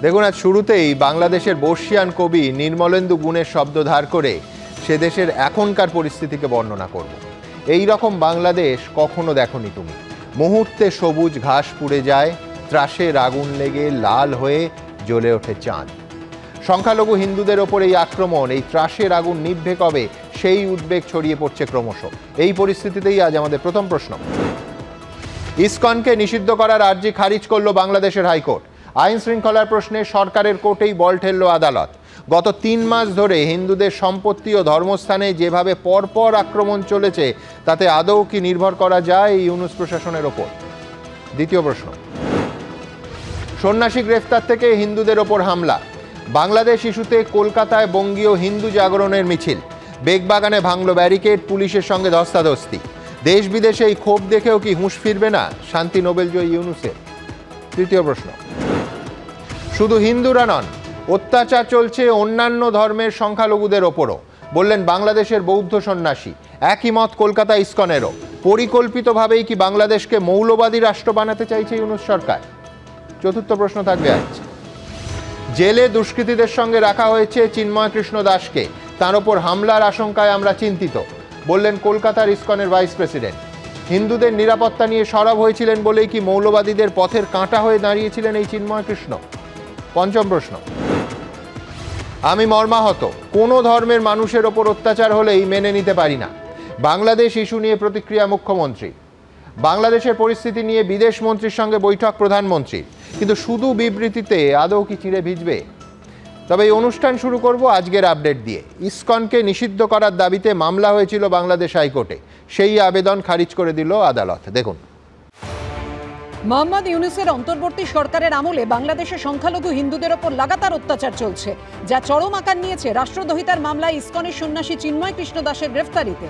দেখুন, আজ শুরুতেই বাংলাদেশের বর্ষিয়ান কবি নির্মলেন্দু গুণের শব্দ ধার করে সে দেশের এখনকার পরিস্থিতিকে বর্ণনা করব। এই রকম বাংলাদেশ কখনো দেখনি তুমি। মুহূর্তে সবুজ ঘাস পুড়ে যায়, ত্রাসের আগুন লেগে লাল হয়ে জ্বলে ওঠে চাঁদ। সংখ্যালঘু হিন্দুদের ওপর এই আক্রমণ, এই ত্রাসের আগুন নিভবে কবে, সেই উদ্বেগ ছড়িয়ে পড়ছে ক্রমশ। এই পরিস্থিতিতেই আজ আমাদের প্রথম প্রশ্ন। ইসকনকে নিষিদ্ধ করার আর্জি খারিজ করল বাংলাদেশের হাইকোর্ট। আইন শৃঙ্খলার প্রশ্নে সরকারের কোর্টেই বল ঠেলল আদালত। গত 3 মাস ধরে হিন্দুদের সম্পত্তি ও ধর্মস্থানে যেভাবে পরপর আক্রমণ চলেছে, তাতে আদৌ কি নির্ভর করা যায় এই ইউনূস প্রশাসনের ওপর? দ্বিতীয় প্রশ্ন। সন্ন্যাসী গ্রেফতার থেকে হিন্দুদের ওপর হামলা। বাংলাদেশ ইস্যুতে কলকাতায় বঙ্গীয় হিন্দু জাগরণের মিছিল। বেগবাগানে ভাঙল ব্যারিকেড, পুলিশের সঙ্গে ধস্তাধস্তি। দেশ বিদেশে এই ক্ষোভ দেখেও কি হুঁশ ফিরবে না শান্তি নোবেলজয়ী ইউনূসের? তৃতীয় প্রশ্ন। শুধু হিন্দুরা নন, অত্যাচার চলছে অন্যান্য ধর্মের সংখ্যালঘুদের ওপরও, বললেন বাংলাদেশের বৌদ্ধ সন্ন্যাসী। একই মত কলকাতা ইসকনেরও। পরিকল্পিতভাবেই কি বাংলাদেশকে মৌলবাদী রাষ্ট্র বানাতে চাইছে ইউনূস সরকার? চতুর্থ প্রশ্ন থাকবে আজ। জেলে দুষ্কৃতীদের সঙ্গে রাখা হয়েছে চিন্ময় কৃষ্ণ দাসকে। তার ওপর হামলার আশঙ্কায় আমরা চিন্তিত, বললেন কলকাতার ইসকনের ভাইস প্রেসিডেন্ট। হিন্দুদের নিরাপত্তা নিয়ে সরব হয়েছিলেন বলেই কি মৌলবাদীদের পথের কাঁটা হয়ে দাঁড়িয়েছিলেন এই চিন্ময় কৃষ্ণ? পঞ্চম প্রশ্ন। আমি মর্মাহত, কোনো ধর্মের মানুষের ওপর অত্যাচার হলেই মেনে নিতে পারি না। বাংলাদেশ ইস্যু নিয়ে প্রতিক্রিয়া মুখ্যমন্ত্রী। বাংলাদেশের পরিস্থিতি নিয়ে বিদেশ মন্ত্রীর সঙ্গে বৈঠক প্রধানমন্ত্রীর। কিন্তু শুধু বিবৃতিতে আদৌ কি চিড়ে ভিজবে? তবে এই অনুষ্ঠান শুরু করব আজকের আপডেট দিয়ে। ইসকনকে নিষিদ্ধ করার দাবিতে মামলা হয়েছিল বাংলাদেশ হাইকোর্টে। সেই আবেদন খারিজ করে দিল আদালত। দেখুন। মোহাম্মদ ইউনূসের অন্তর্বর্তী সরকারের আমলে বাংলাদেশে সংখ্যালঘু হিন্দুদের ওপর লাগাতার অত্যাচার চলছে, যা চরম আকার নিয়েছে রাষ্ট্রদ্রোহিতার মামলায় ইসকনের সন্ন্যাসী চিন্ময় কৃষ্ণ দাসের গ্রেফতারিতে।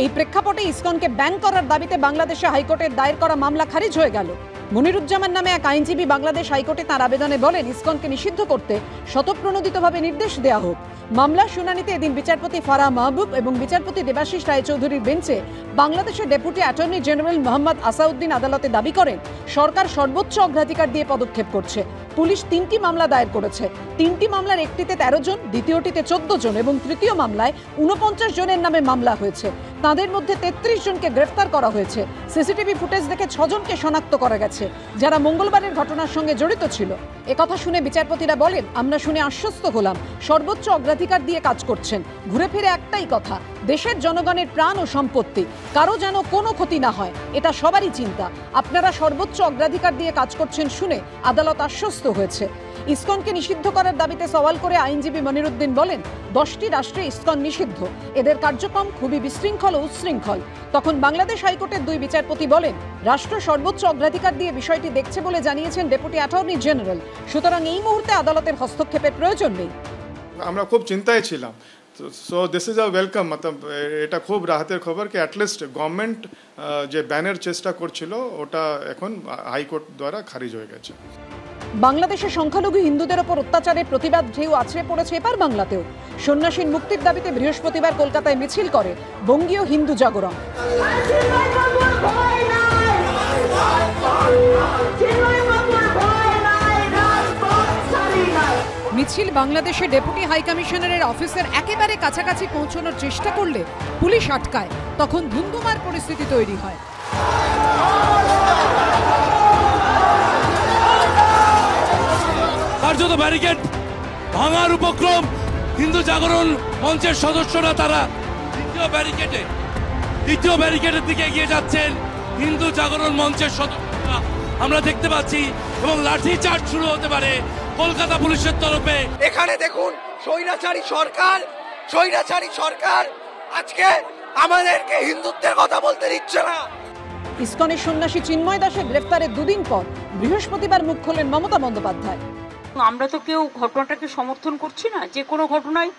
এই প্রেক্ষাপটে ইসকনকে ব্যান করার দাবিতে বাংলাদেশে হাইকোর্টের দায়ের করা মামলা খারিজ হয়ে গেল। মনিরুজ্জামান নামে এক আইনজীবী বাংলাদেশ হাইকোর্টে তাঁর আবেদনে বলেন, ইসকনকে নিষিদ্ধ করতে স্বতঃপ্রণোদিতভাবে নির্দেশ দেওয়া হোক। মামলার শুনানিতে এদিন বিচারপতি ফারাহ মাহবুব এবং বিচারপতি দেবাশিস রায়চৌধুরীর বেঞ্চে বাংলাদেশের deputy attorney general Mohammad Asaduddin আদালতে দাবি করেন, সরকার সর্বোচ্চ অগ্রাধিকার দিয়ে পদক্ষেপ করছে। পুলিশ 3টি মামলা দায়ের করেছে। 3টি মামলার একটিতে 13 জন, দ্বিতীয়টিতে 14 জন এবং তৃতীয় মামলায় 49 জনের নামে মামলা হয়েছে। তাদের মধ্যে 33 জনকে গ্রেফতার করা হয়েছে। সিসিটিভি ফুটেজ দেখে 6 জনকে শনাক্ত করা গেছে, যারা মঙ্গলবারের ঘটনার সঙ্গে জড়িত ছিল। একথা শুনে বিচারপতিরা বলেন, আমরা শুনে আশ্বস্ত হলাম, সর্বোচ্চ অগ্রাধিকার দিয়ে কাজ করছেন। ঘুরে ফিরে একটাই কথা, দেশের জনগণের প্রাণ ও সম্পত্তি, কারো যেন কোনো ক্ষতি না হয়, এটা সবারই চিন্তা। আপনারা সর্বোচ্চ অগ্রাধিকার দিয়ে কাজ করছেন শুনে আদালত আশ্বস্ত হয়েছে। ইসকনকে নিষিদ্ধ করার দাবিতে সওয়াল করে আইনজীবী মনিরুদ্দিন বলেন, 10টি রাষ্ট্রে ইসকন নিষিদ্ধ, এদের কার্যক্রম খুবই বিশৃঙ্খল ও উচ্ছৃঙ্খল। তখন বাংলাদেশ হাইকোর্টের 2 বিচারপতি বলেন, রাষ্ট্র সর্বোচ্চ অগ্রাধিকার দিয়ে বিষয়টি দেখছে বলে জানিয়েছেন ডেপুটি অ্যাটর্নি জেনারেল। সুতরাং এই মুহূর্তে আদালতের হস্তক্ষেপের প্রয়োজন নেই। আমরা খুব চিন্তায় ছিলাম। So this is a welcome, মতলব এটা খুব রাহতের খবর কি অ্যাটলিস্ট গভর্নমেন্ট যে ব্যানের চেষ্টা করছিল ওটা এখন হাইকোর্ট দ্বারা খারিজ হয়ে গেছে। বাংলাদেশে সংখ্যালঘু হিন্দুদের ওপর অত্যাচারের প্রতিবাদ ঢেউ আছড়ে পড়েছে এবার বাংলাতেও। সন্ন্যাসীর মুক্তির দাবিতে বৃহস্পতিবার কলকাতায় মিছিল করে বঙ্গীয় হিন্দু জাগরণ। মিছিল বাংলাদেশের ডেপুটি হাইকমিশনারের অফিসের একেবারে কাছাকাছি পৌঁছানোর চেষ্টা করলে পুলিশ আটকায়। তখন ধুন্ধুমার পরিস্থিতি তৈরি হয়। কার্যত ব্যারিকেড ভাঙার উপক্রম। হিন্দু জাগরণ মঞ্চের সদস্যরা তারা দ্বিতীয় ব্যারিকেডের দিকে এগিয়ে যাচ্ছেন। হিন্দু জাগরণ মঞ্চের সদস্যরা আমরা দেখতে পাচ্ছি এবং লাঠি চার্জ শুরু হতে পারে কলকাতা পুলিশের তরফে। এখানে দেখুন, স্বৈরাচারী সরকার আজকে আমাদেরকে হিন্দুত্বের কথা বলতে দিচ্ছে না। ইসকনের সন্ন্যাসী চিন্ময় দাসের গ্রেফতারের 2 দিন পর বৃহস্পতিবার মুখ খোলেন মমতা বন্দ্যোপাধ্যায়। আমরা তো কেউ ঘটনাটাকে সমর্থন করছি না। যে কোনো ঘটনায়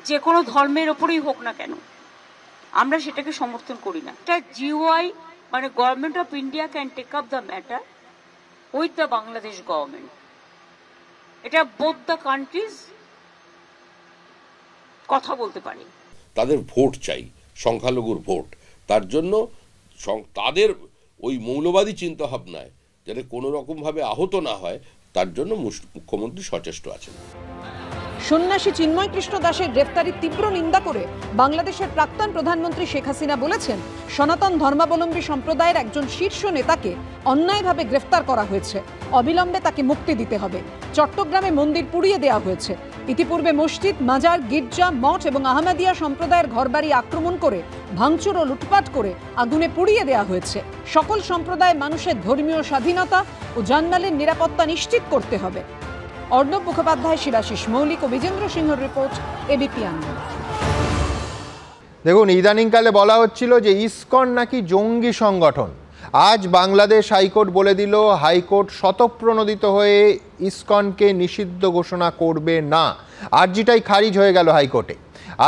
যে কোনো ধর্মের ওপরেই হোক না কেন, আমরা সেটাকে সমর্থন করি না। এটা জিওআই মানে government of India can take up the matter with the Bangladesh government. এটা বোথ দ্য কান্ট্রিজ কথা বলতে পারে। তাদের ভোট চাই, সংখ্যালঘুর ভোট। তার জন্য তাদের ওই মৌলবাদী চিন্তাভাবনায় যাতে কোনো রকমভাবে আহত না হয় তার জন্য মুখ্যমন্ত্রী সচেষ্ট আছেন। সন্ন্যাসী চিন্ময় কৃষ্ণ দাসের গ্রেফতারির তীব্র নিন্দা করে বাংলাদেশের প্রাক্তন প্রধানমন্ত্রী শেখ হাসিনা বলেছেন, সনাতন ধর্মাবলম্বী সম্প্রদায়ের একজন শীর্ষ নেতাকে অন্যায়ভাবে গ্রেফতার করা হয়েছে, অবিলম্বে তাকে মুক্তি দিতে হবে। চট্টগ্রামে মন্দির পুড়িয়ে দেওয়া হয়েছে। ইতিপূর্বে মসজিদ, মাজার, গির্জা, মঠ এবং আহমদিয়া সম্প্রদায়ের ঘরবাড়ি আক্রমণ করে ভাঙচুর ও লুটপাট করে আগুনে পুড়িয়ে দেওয়া হয়েছে। সকল সম্প্রদায়ের মানুষের ধর্মীয় স্বাধীনতা ও জানমালের নিরাপত্তা নিশ্চিত করতে হবে। অর্ণব মুখোপাধ্যায়, শিবাশিস মৌলিক ও বিজেন্দ্র সিংহর রিপোর্ট, এবিপি আনন্দ। দেখুন, ইদানিংকালে বলা হচ্ছিল যে ইসকন নাকি জঙ্গি সংগঠন। আজ বাংলাদেশ হাইকোর্ট বলে দিল, হাইকোর্ট স্বতঃপ্রণোদিত হয়ে ইসকনকে নিষিদ্ধ ঘোষণা করবে না। আর্জিটাই খারিজ হয়ে গেল হাইকোর্টে।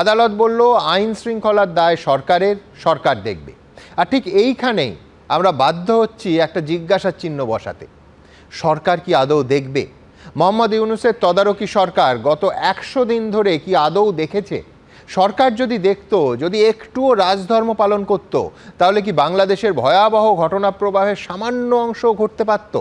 আদালত বলল, আইন শৃঙ্খলার দায় সরকারের, সরকার দেখবে। আর ঠিক এইখানেই আমরা বাধ্য হচ্ছি একটা জিজ্ঞাসার চিহ্ন বসাতে, সরকার কি আদৌ দেখবে? মোহাম্মদ ইউনূসের তদারকি সরকার গত 100 দিন ধরে কি আদৌ দেখেছে? সরকার যদি দেখতো, যদি একটুও রাজধর্ম পালন করত, তাহলে কি বাংলাদেশের ভয়াবহ ঘটনা প্রবাহের সামান্য অংশ ঘটতে পারত?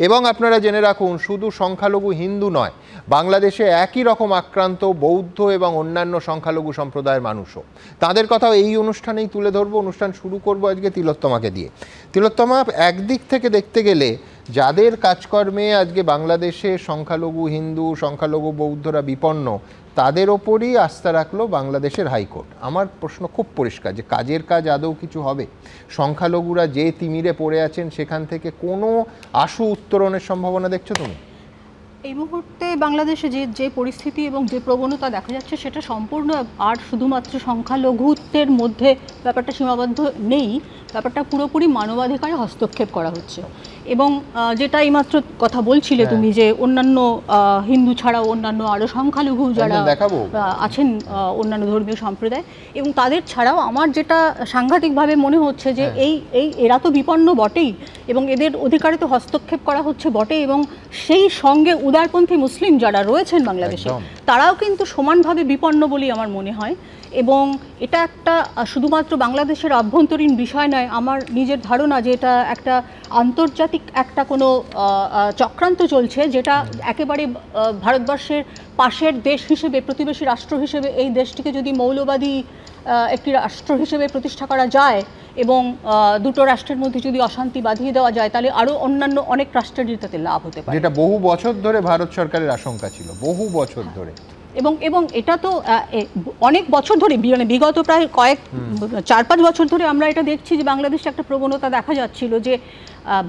এবং আপনারা জেনে রাখুন, শুধু সংখ্যালঘু হিন্দু নয়, বাংলাদেশে একই রকম আক্রান্ত বৌদ্ধ এবং অন্যান্য সংখ্যালঘু সম্প্রদায়ের মানুষও। তাদের কথাও এই অনুষ্ঠানেই তুলে ধরবো। অনুষ্ঠান শুরু করব আজকে তিলোত্তমাকে দিয়ে। তিলোত্তমা, একদিক থেকে দেখতে গেলে যাদের কাজকর্মে আজকে বাংলাদেশে সংখ্যালঘু হিন্দু, সংখ্যালঘু বৌদ্ধরা বিপন্ন, তাদের ওপরই আস্থা রাখলো বাংলাদেশের হাইকোর্ট। আমার প্রশ্ন খুব পরিষ্কার, যে কাজের কাজ আদৌ কিছু হবে? সংখ্যালঘুরা যে তিমিরে পড়ে আছেন, সেখান থেকে কোনো আশু উত্তরণের সম্ভাবনা দেখছো তুমি? এই মুহূর্তে বাংলাদেশে যে পরিস্থিতি এবং যে প্রবণতা দেখা যাচ্ছে, সেটা সম্পূর্ণ আর শুধুমাত্র সংখ্যালঘুত্বের মধ্যে ব্যাপারটা সীমাবদ্ধ নেই। ব্যাপারটা পুরোপুরি মানবাধিকারে হস্তক্ষেপ করা হচ্ছে। এবং যেটা এইমাত্র কথা বলছিলে তুমি, যে অন্যান্য হিন্দু ছাড়াও অন্যান্য আরও সংখ্যালঘু যারা আছেন, অন্যান্য ধর্মীয় সম্প্রদায়, এবং তাদের ছাড়াও আমার যেটা সাংঘাতিকভাবে মনে হচ্ছে যে এরা তো বিপন্ন বটেই, এবং এদের অধিকারে তো হস্তক্ষেপ করা হচ্ছে বটেই, এবং সেই সঙ্গে উদারপন্থী মুসলিম যারা রয়েছেন বাংলাদেশে, তারাও কিন্তু সমানভাবে বিপন্ন বলেই আমার মনে হয়। এবং এটা একটা শুধুমাত্র বাংলাদেশের আভ্যন্তরীণ বিষয় নয়, আমার নিজের ধারণা যে এটা একটা আন্তর্জাতিক একটা কোনো চক্রান্ত চলছে, যেটা একেবারে ভারতবর্ষের পাশের দেশ হিসেবে, প্রতিবেশী রাষ্ট্র হিসেবে এই দেশটিকে যদি মৌলবাদী একটি রাষ্ট্র হিসেবে প্রতিষ্ঠা করা যায় এবং দুটো রাষ্ট্রের মধ্যে যদি অশান্তি বাঁধিয়ে দেওয়া যায়, তাহলে আরও অন্যান্য অনেক রাষ্ট্রের তাতে লাভ হতে পারে, যেটা বহু বছর ধরে ভারত সরকারের আশঙ্কা ছিল, বহু বছর ধরে। এবং এটা তো অনেক বছর ধরে, মানে বিগত প্রায় 4-5 বছর ধরে আমরা এটা দেখছি যে বাংলাদেশে একটা প্রবণতা দেখা যাচ্ছিল যে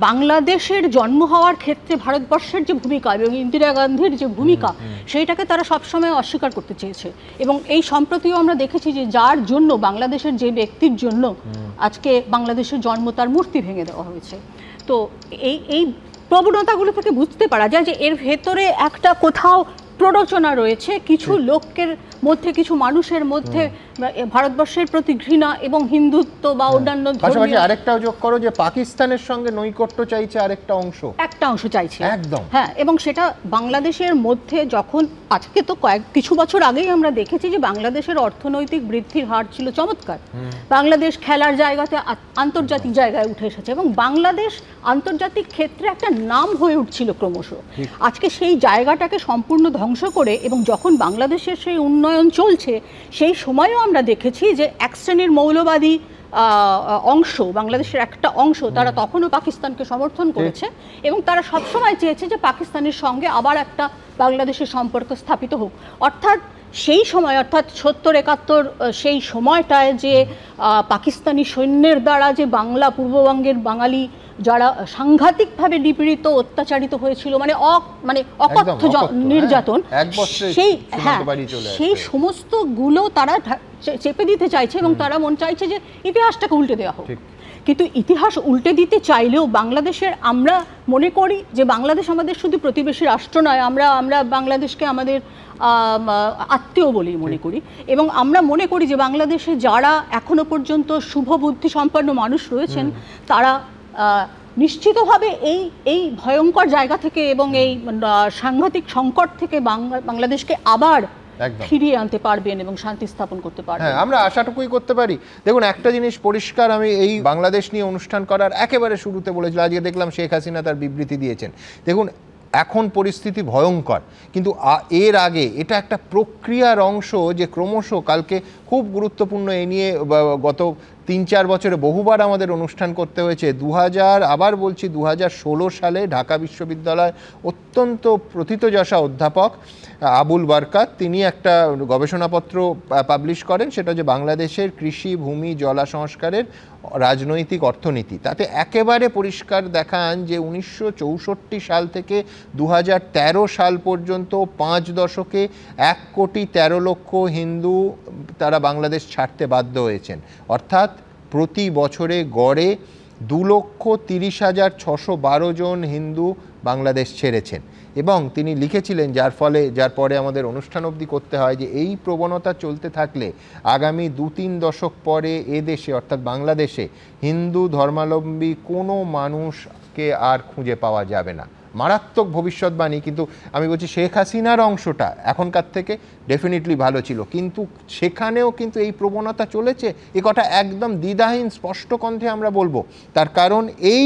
বাংলাদেশের জন্ম হওয়ার ক্ষেত্রে ভারতবর্ষের যে ভূমিকা এবং ইন্দিরা গান্ধীর যে ভূমিকা, সেইটাকে তারা সবসময় অস্বীকার করতে চেয়েছে। এবং এই সম্প্রতিও আমরা দেখেছি যে যার জন্য, বাংলাদেশের যে ব্যক্তির জন্য আজকে বাংলাদেশের জন্ম, তার মূর্তি ভেঙে দেওয়া হয়েছে। তো এই প্রবণতাগুলো থেকে বুঝতে পারা যায় যে এর ভেতরে একটা কোথাও প্ররোচনা রয়েছে, কিছু লোকের মধ্যে, কিছু মানুষের মধ্যে ভারতবর্ষের প্রতি ঘৃণা এবং হিন্দুত্ব বা অন্যান্য পাশাপাশি আরেকটাও যোগ করো যে পাকিস্তানের সঙ্গে নৈকট্য চাইছে আরেকটা অংশ চাইছে একদম। হ্যাঁ, এবং সেটা বাংলাদেশের মধ্যে যখন, আজকে তো কিছু বছর আগেই আমরা দেখেছি যে বাংলাদেশের অর্থনৈতিক বৃদ্ধির হার ছিল চমৎকার। বাংলাদেশ খেলার জায়গাতে আন্তর্জাতিক জায়গায় উঠে এসেছে এবং বাংলাদেশ আন্তর্জাতিক ক্ষেত্রে একটা নাম হয়ে উঠছিল ক্রমশ। আজকে সেই জায়গাটাকে সম্পূর্ণ ধ্বংস করে, এবং যখন বাংলাদেশের সেই উন্নয়ন চলছে, সেই সময়ও আমরা দেখেছি যে এক শ্রেণীর মৌলবাদী অংশ, বাংলাদেশের একটা অংশ, তারা তখনও পাকিস্তানকে সমর্থন করেছে এবং তারা সবসময় চেয়েছে যে পাকিস্তানের সঙ্গে আবার একটা বাংলাদেশের সম্পর্ক স্থাপিত হোক। অর্থাৎ সেই সময়, অর্থাৎ 70-71 সেই সময়টায় যে পাকিস্তানি সৈন্যের দ্বারা যে পূর্ববঙ্গের বাঙালি যারা সাংঘাতিকভাবে নিপীড়িত, অত্যাচারিত হয়েছিল, মানে অকথ্য নির্যাতন, সেই সমস্তগুলো তারা চেপে দিতে চাইছে এবং তারা মন চাইছে যে ইতিহাসটাকে উল্টে দেওয়া হোক। কিন্তু ইতিহাস উল্টে দিতে চাইলেও বাংলাদেশের, আমরা মনে করি যে বাংলাদেশ আমাদের শুধু প্রতিবেশী রাষ্ট্র নয়, আমরা বাংলাদেশকে আমাদের আত্মীয় বলেই মনে করি। এবং আমরা মনে করি যে বাংলাদেশে যারা এখনো পর্যন্ত শুভ বুদ্ধি সম্পন্ন মানুষ রয়েছেন, তারা নিশ্চিতভাবে এই ভয়ঙ্কর জায়গা থেকে এবং এই সাংঘাতিক সংকট থেকে বাংলাদেশকে আবার ফিরিয়ে আনতে পারবেন এবং শান্তি স্থাপন করতে পারবেন। হ্যাঁ, আমরা আশাটুকুই করতে পারি। দেখুন, একটা জিনিস পরিষ্কার, আমি এই বাংলাদেশ নিয়ে অনুষ্ঠান করার একেবারে শুরুতে বলেছিলাম, আজকে দেখলাম শেখ হাসিনা তার বিবৃতি দিয়েছেন। দেখুন, এখন পরিস্থিতি ভয়ঙ্কর, কিন্তু এর আগে এটা একটা প্রক্রিয়ার অংশ যে ক্রমশ, কালকে খুব গুরুত্বপূর্ণ এ নিয়ে গত ৩-৪ বছরে বহুবার আমাদের অনুষ্ঠান করতে হয়েছে। 2016 সালে ঢাকা বিশ্ববিদ্যালয় অত্যন্ত প্রথিতযশা অধ্যাপক আবুল বারকাত, তিনি একটা গবেষণাপত্র পাবলিশ করেন, সেটা যে বাংলাদেশের কৃষি, ভূমি, জলা সংস্কারের রাজনৈতিক অর্থনীতি। তাতে একেবারে পরিষ্কার দেখান যে 1964 সাল থেকে 2013 সাল পর্যন্ত 5 দশকে 1,13,00,000 হিন্দু তারা বাংলাদেশ ছাড়তে বাধ্য হয়েছেন। অর্থাৎ প্রতি বছরে গড়ে 2,30,612 জন হিন্দু বাংলাদেশ ছেড়েছেন। এবং তিনি লিখেছিলেন, যার পরে আমাদের অনুষ্ঠান অবধি করতে হয়, যে এই প্রবণতা চলতে থাকলে আগামী 2-3 দশক পরে এদেশে অর্থাৎ বাংলাদেশে হিন্দু ধর্মাবলম্বী কোনো মানুষকে আর খুঁজে পাওয়া যাবে না। মারাত্মক ভবিষ্যৎবাণী। কিন্তু আমি বলছি, শেখ হাসিনার অংশটা এখনকার থেকে ডেফিনেটলি ভালো ছিল, কিন্তু সেখানেও কিন্তু এই প্রবণতা চলেছে। এ কথা একদম দ্বিধাহীন স্পষ্ট কণ্ঠে আমরা বলবো। তার কারণ এই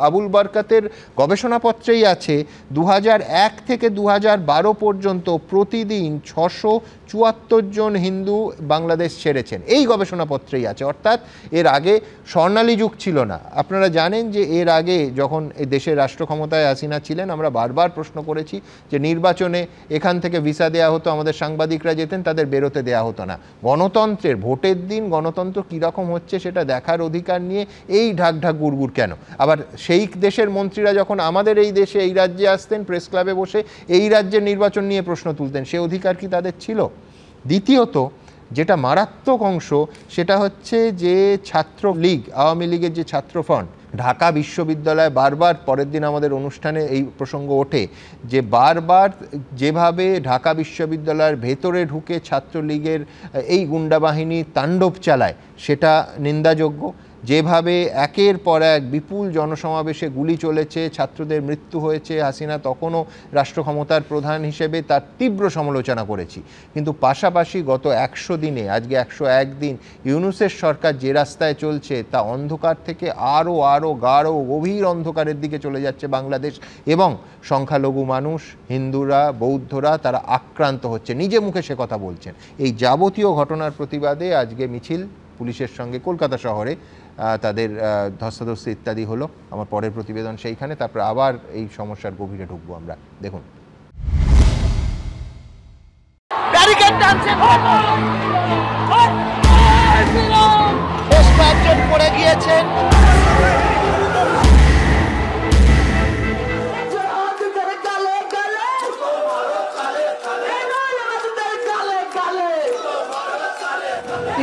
আবুল বারকাতের গবেষণাপত্রেই আছে 2001 থেকে 2012 পর্যন্ত প্রতিদিন 674 জন হিন্দু বাংলাদেশ ছেড়েছেন, এই গবেষণাপত্রেই আছে। অর্থাৎ এর আগে স্বর্ণালী যুগ ছিল না। আপনারা জানেন যে এর আগে যখন এই দেশের রাষ্ট্র ক্ষমতায় হাসিনা ছিলেন, আমরা বারবার প্রশ্ন করেছি যে নির্বাচনে এখান থেকে ভিসা দেওয়া হতো, আমাদের সাংবাদিকরা যেতেন, তাদের বেরোতে দেওয়া হতো না। গণতন্ত্রের ভোটের দিন গণতন্ত্র কীরকম হচ্ছে সেটা দেখার অধিকার নিয়ে এই ঢাক গুড়গুড় কেন? আবার সেই দেশের মন্ত্রীরা যখন আমাদের এই দেশে, এই রাজ্যে আসতেন, প্রেস ক্লাবে বসে এই রাজ্যের নির্বাচন নিয়ে প্রশ্ন তুলতেন, সে অধিকার কি তাদের ছিল? দ্বিতীয়ত, যেটা মারাত্মক অংশ, সেটা হচ্ছে যে ছাত্র লীগ, আওয়ামী লীগের যে ছাত্র ফ্রন্ট, ঢাকা বিশ্ববিদ্যালয় বারবার, পরের দিন আমাদের অনুষ্ঠানে এই প্রসঙ্গ ওঠে, যে বারবার যেভাবে ঢাকা বিশ্ববিদ্যালয়ের ভেতরে ঢুকে ছাত্রলীগের এই গুন্ডা বাহিনী তাণ্ডব চালায়, সেটা নিন্দাযোগ্য। যেভাবে একের পর এক বিপুল জনসমাবেশে গুলি চলেছে, ছাত্রদের মৃত্যু হয়েছে, হাসিনা তখনও রাষ্ট্র ক্ষমতার প্রধান হিসেবে তার তীব্র সমালোচনা করেছি। কিন্তু পাশাপাশি গত 100 দিনে, আজকে 101 দিন, ইউনূসের সরকার যে রাস্তায় চলছে, তা অন্ধকার থেকে আরও গাঢ় গভীর অন্ধকারের দিকে চলে যাচ্ছে বাংলাদেশ। এবং সংখ্যালঘু মানুষ, হিন্দুরা, বৌদ্ধরা, তারা আক্রান্ত হচ্ছে, নিজে মুখে সে কথা বলছেন। এই যাবতীয় ঘটনার প্রতিবাদে আজকে মিছিল, পুলিশের সঙ্গে কলকাতা শহরে তাদের ধস্তাধস্তি ইত্যাদি হলো। আমার পরের প্রতিবেদন সেইখানে, তারপর আবার এই সমস্যার গভীরে ঢুকবো আমরা। দেখুন, বেশ কয়েকজন পড়ে গিয়েছেন।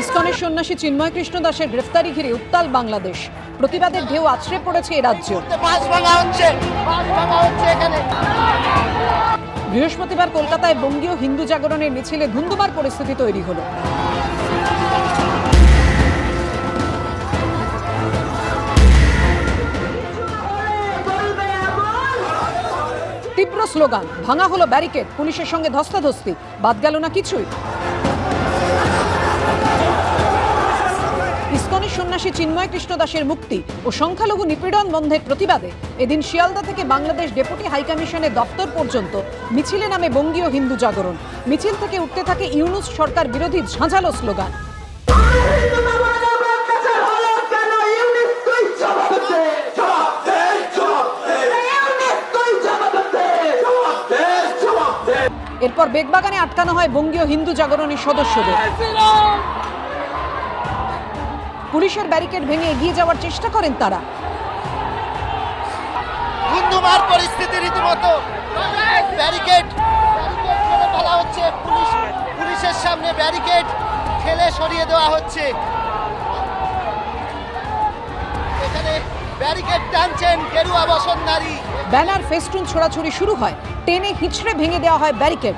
ইসকনের সন্ন্যাসী চিন্ময় কৃষ্ণ দাসের গ্রেফতারি ঘিরে উত্তাল বাংলাদেশ। প্রতিবাদের ঢেউ আছড়ে পড়েছে এ রাজ্য। বৃহস্পতিবার কলকাতায় বঙ্গীয় হিন্দু জাগরণের মিছিলে ধুন্ধুমার পরিস্থিতি তৈরি হলো। তীব্র স্লোগান, ভাঙা হলো ব্যারিকেড, পুলিশের সঙ্গে ধস্তাধস্তি, বাদ গেল না কিছুই। ইসকনের সন্ন্যাসী চিন্ময় কৃষ্ণ দাসের মুক্তি ও সংখ্যালঘু নিপীড়ন বন্ধের প্রতিবাদে এদিন শিয়ালদা থেকে বাংলাদেশ ডেপুটি হাইকমিশনের দপ্তর পর্যন্ত মিছিলে নামে বঙ্গীয় হিন্দু জাগরণ। মিছিল থেকে উঠতে থাকে ইউনূস সরকার বিরোধী ঝাঁঝালো স্লোগান। এরপর বেগবাগানে আটকানো হয় বঙ্গীয় হিন্দু জাগরণের সদস্যদের। পুলিশের ব্যারিকেড ভেঙে এগিয়ে যাওয়ার চেষ্টা করেন তারা। ধুন্ধুমার পরিস্থিতি, রীতিমতো ব্যারিকেড ফেলে ফেলা হচ্ছে, পুলিশের সামনে ব্যারিকেড ঠেলে সরিয়ে দেওয়া হচ্ছে। এখানে ব্যারিকেড টানছেন গেরুয়া বসনধারী। ব্যানার, ফেস্টুন ছোড়াছুড়ি শুরু হয়, টেনে হিঁচড়ে ভেঙে দেওয়া হয় ব্যারিকেড।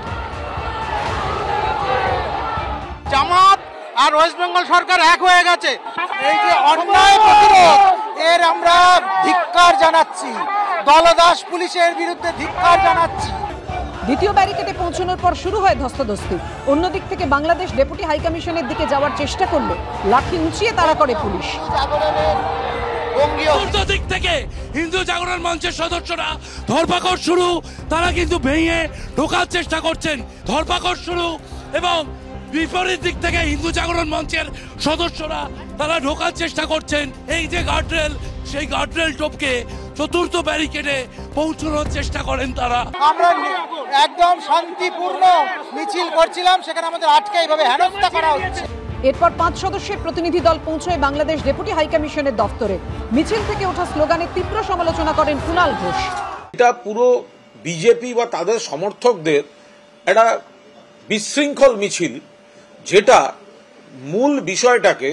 জামাত আর ওয়েস্ট বেঙ্গল সরকার এক হয়ে গেছে। এই যে অন্যায় প্রতিরোধ, এর আমরা ধিক্কার জানাচ্ছি। দলদাস পুলিশের বিরুদ্ধে ধিক্কার জানাচ্ছি। দ্বিতীয় ব্যারিকেডে পৌঁছানোর পর শুরু হয় ধস্তাধস্তি। অন্যদিক থেকে বাংলাদেশ ডেপুটি হাইকমিশনের দিকে যাওয়ার চেষ্টা করলে লাঠি উঁচিয়ে তাড়া করে পুলিশ। উল্টো দিক থেকে হিন্দু জাগরণ মঞ্চের সদস্যরা ধরপাকড় শুরু, তারা কিন্তু ভেঙে ঢোকার চেষ্টা করছেন, ধরপাকড় শুরু। এবং বিপরীত দিক থেকে হিন্দু জাগরণ মঞ্চের সদস্যরা তারা ঢোকার চেষ্টা করছেন। এই যে গার্ডরেল, সেই গার্ডরেল টপকে চতুর্থ ব্যারিকেডে পৌঁছানোর চেষ্টা করেন তারা। আমরা একদম শান্তিপূর্ণ মিছিল করছিলাম, সেখানে আমাদের আটকে এইভাবে হেনস্থা করা হচ্ছে। এরপর 5 সদস্যের প্রতিনিধি দল পৌঁছয় বাংলাদেশ ডেপুটি হাইকমিশনের দফতরে। মিছিল থেকে ওঠা স্লোগানের তীব্র সমালোচনা করেন কুণাল ঘোষ। এটা পুরো বিজেপি বা তাদের সমর্থকদের একটা বিশৃঙ্খল মিছিল, যেটা মূল বিষয়টাকে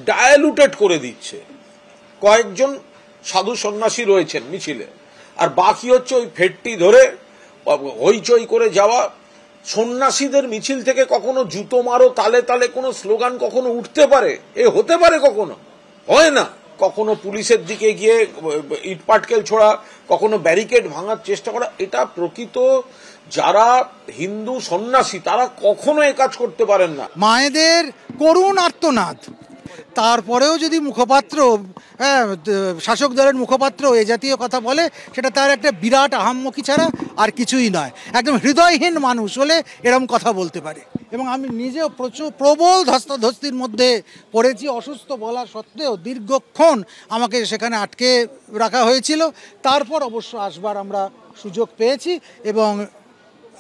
ডায়ালুটেড করে দিচ্ছে। কয়েকজন সাধু সন্ন্যাসী রয়েছেন মিছিলে, আর বাকি হচ্ছে ওই ফেটটি ধরে হইচই করে যাওয়া। সন্ন্যাসীদের মিছিল থেকে কখনো জুতো মারো তালে তালে কোনো স্লোগান কখনো উঠতে পারে? এ হতে পারে? কখনো হয় না। কখনো পুলিশের দিকে গিয়ে ইট পাটকেল ছোড়া, কখনো ব্যারিকেড ভাঙার চেষ্টা করা। এটা প্রকৃত যারা হিন্দু সন্ন্যাসী তারা কখনো এ কাজ করতে পারেন না। মায়েদের করুণ আর্তনাদ, তারপরেও যদি মুখপাত্র, শাসক দলের মুখপাত্র এ জাতীয় কথা বলে, সেটা তার একটা বিরাট আহাম্মকি ছাড়া আর কিছুই নয়। একদম হৃদয়হীন মানুষ হলে এরকম কথা বলতে পারে। এবং আমি নিজেও প্রবল ধস্তাধস্তির মধ্যে পড়েছি, অসুস্থ বলা সত্ত্বেও দীর্ঘক্ষণ আমাকে সেখানে আটকে রাখা হয়েছিল। তারপর অবশ্য আসবার আমরা সুযোগ পেয়েছি এবং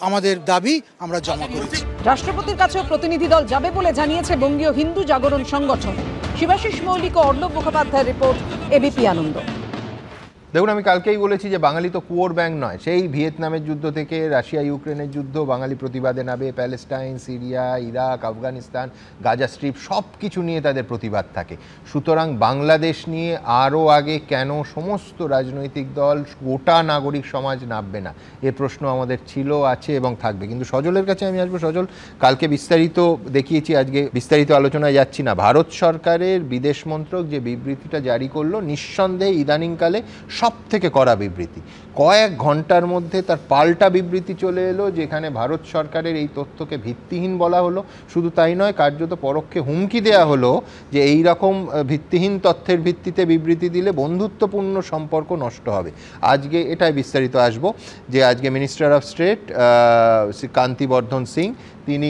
আমাদের দাবি আমরা জমা করেছি। রাষ্ট্রপতির কাছেও প্রতিনিধি দল যাবে বলে জানিয়েছে বঙ্গীয় হিন্দু জাগরণ সংগঠন। শিবাশিস মৌলিক ও অর্ণব মুখোপাধ্যায়ের রিপোর্ট, এবিপি আনন্দ। দেখুন, আমি কালকেই বলেছি যে বাঙালি তো কুয়োর ব্যাঙ নয়। সেই ভিয়েতনামের যুদ্ধ থেকে রাশিয়া ইউক্রেনের যুদ্ধ, বাঙালি প্রতিবাদে নামে। Palestine, Syria, Iraq, Afghanistan, Gaza strip সব কিছু নিয়ে তাদের প্রতিবাদ থাকে। সুতরাং বাংলাদেশ নিয়ে আরও আগে কেন সমস্ত রাজনৈতিক দল, গোটা নাগরিক সমাজ নামবে না, এ প্রশ্ন আমাদের ছিল, আছে এবং থাকবে। কিন্তু সজলের কাছে আমি আসবো। সজল, কালকে বিস্তারিত দেখিয়েছি, আজকে বিস্তারিত আলোচনায় যাচ্ছি না। ভারত সরকারের বিদেশ মন্ত্রক যে বিবৃতিটা জারি করলো, নিঃসন্দেহে ইদানিংকালে সব থেকে কড়া বিবৃতি। কয়েক ঘন্টার মধ্যে তার পাল্টা বিবৃতি চলে এলো, যেখানে ভারত সরকারের এই তথ্যকে ভিত্তিহীন বলা হলো। শুধু তাই নয়, কার্যত পরোক্ষে হুমকি দেয়া হলো যে এই রকম ভিত্তিহীন তথ্যের ভিত্তিতে বিবৃতি দিলে বন্ধুত্বপূর্ণ সম্পর্ক নষ্ট হবে। আজকে এটাই বিস্তারিত আসবো যে আজকে মিনিস্টার অফ স্টেট কান্তিবর্ধন সিং, তিনি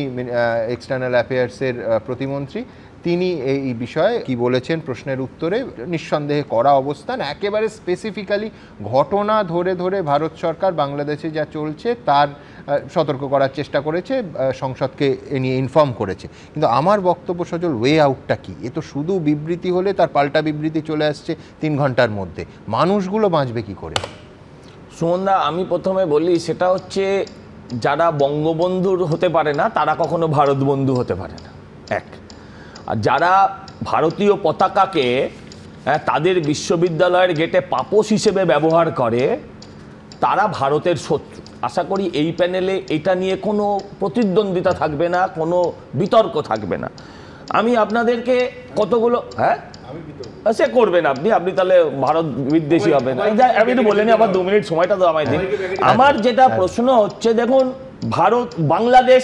এক্সটার্নাল অ্যাফেয়ার্সের প্রতিমন্ত্রী, তিনি এই বিষয়ে কি বলেছেন প্রশ্নের উত্তরে। নিঃসন্দেহে কড়া অবস্থান, একেবারে স্পেসিফিক্যালি ঘটনা ধরে ধরে ভারত সরকার বাংলাদেশে যা চলছে তার সতর্ক করার চেষ্টা করেছে, সংসদকে এ নিয়ে ইনফর্ম করেছে। কিন্তু আমার বক্তব্য, সজল, ওয়ে আউটটা কি? এ তো শুধু বিবৃতি হলে তার পাল্টা বিবৃতি চলে আসছে 3 ঘন্টার মধ্যে। মানুষগুলো বাঁচবে কি করে? সুমনদা, আমি প্রথমে বলি, সেটা হচ্ছে যারা বঙ্গবন্ধুর হতে পারে না তারা কখনো ভারত বন্ধু হতে পারে না, এক। আর যারা ভারতীয় পতাকাকে তাদের বিশ্ববিদ্যালয়ের গেটে পাপোশ হিসেবে ব্যবহার করে তারা ভারতের শত্রু। আশা করি এই প্যানেলে এটা নিয়ে কোনো প্রতিদ্বন্দ্বিতা থাকবে না, কোনো বিতর্ক থাকবে না। আমি আপনাদেরকে কতগুলো সে করবেন আপনি তাহলে ভারত বিদ্বেষী হবে না। আমি একটু বলে নি, আবার 2 মিনিট সময়টা তো আমায় দিন। আমার যেটা প্রশ্ন হচ্ছে, দেখুন, ভারত বাংলাদেশ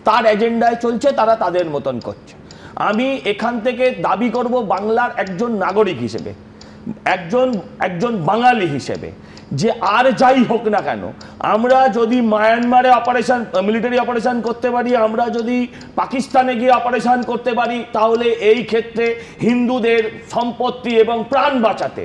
তার এজেন্ডায় চলছে, তারা তাদের মতন করছে। আমি এখান থেকে দাবি করব বাংলার একজন নাগরিক হিসেবে, একজন বাঙালি হিসেবে, যে আর যাই হোক না কেন, আমরা যদি মায়ানমারে মিলিটারি অপারেশন করতে পারি, আমরা যদি পাকিস্তানে গিয়ে অপারেশন করতে পারি, তাহলে এই ক্ষেত্রে হিন্দুদের সম্পত্তি এবং প্রাণ বাঁচাতে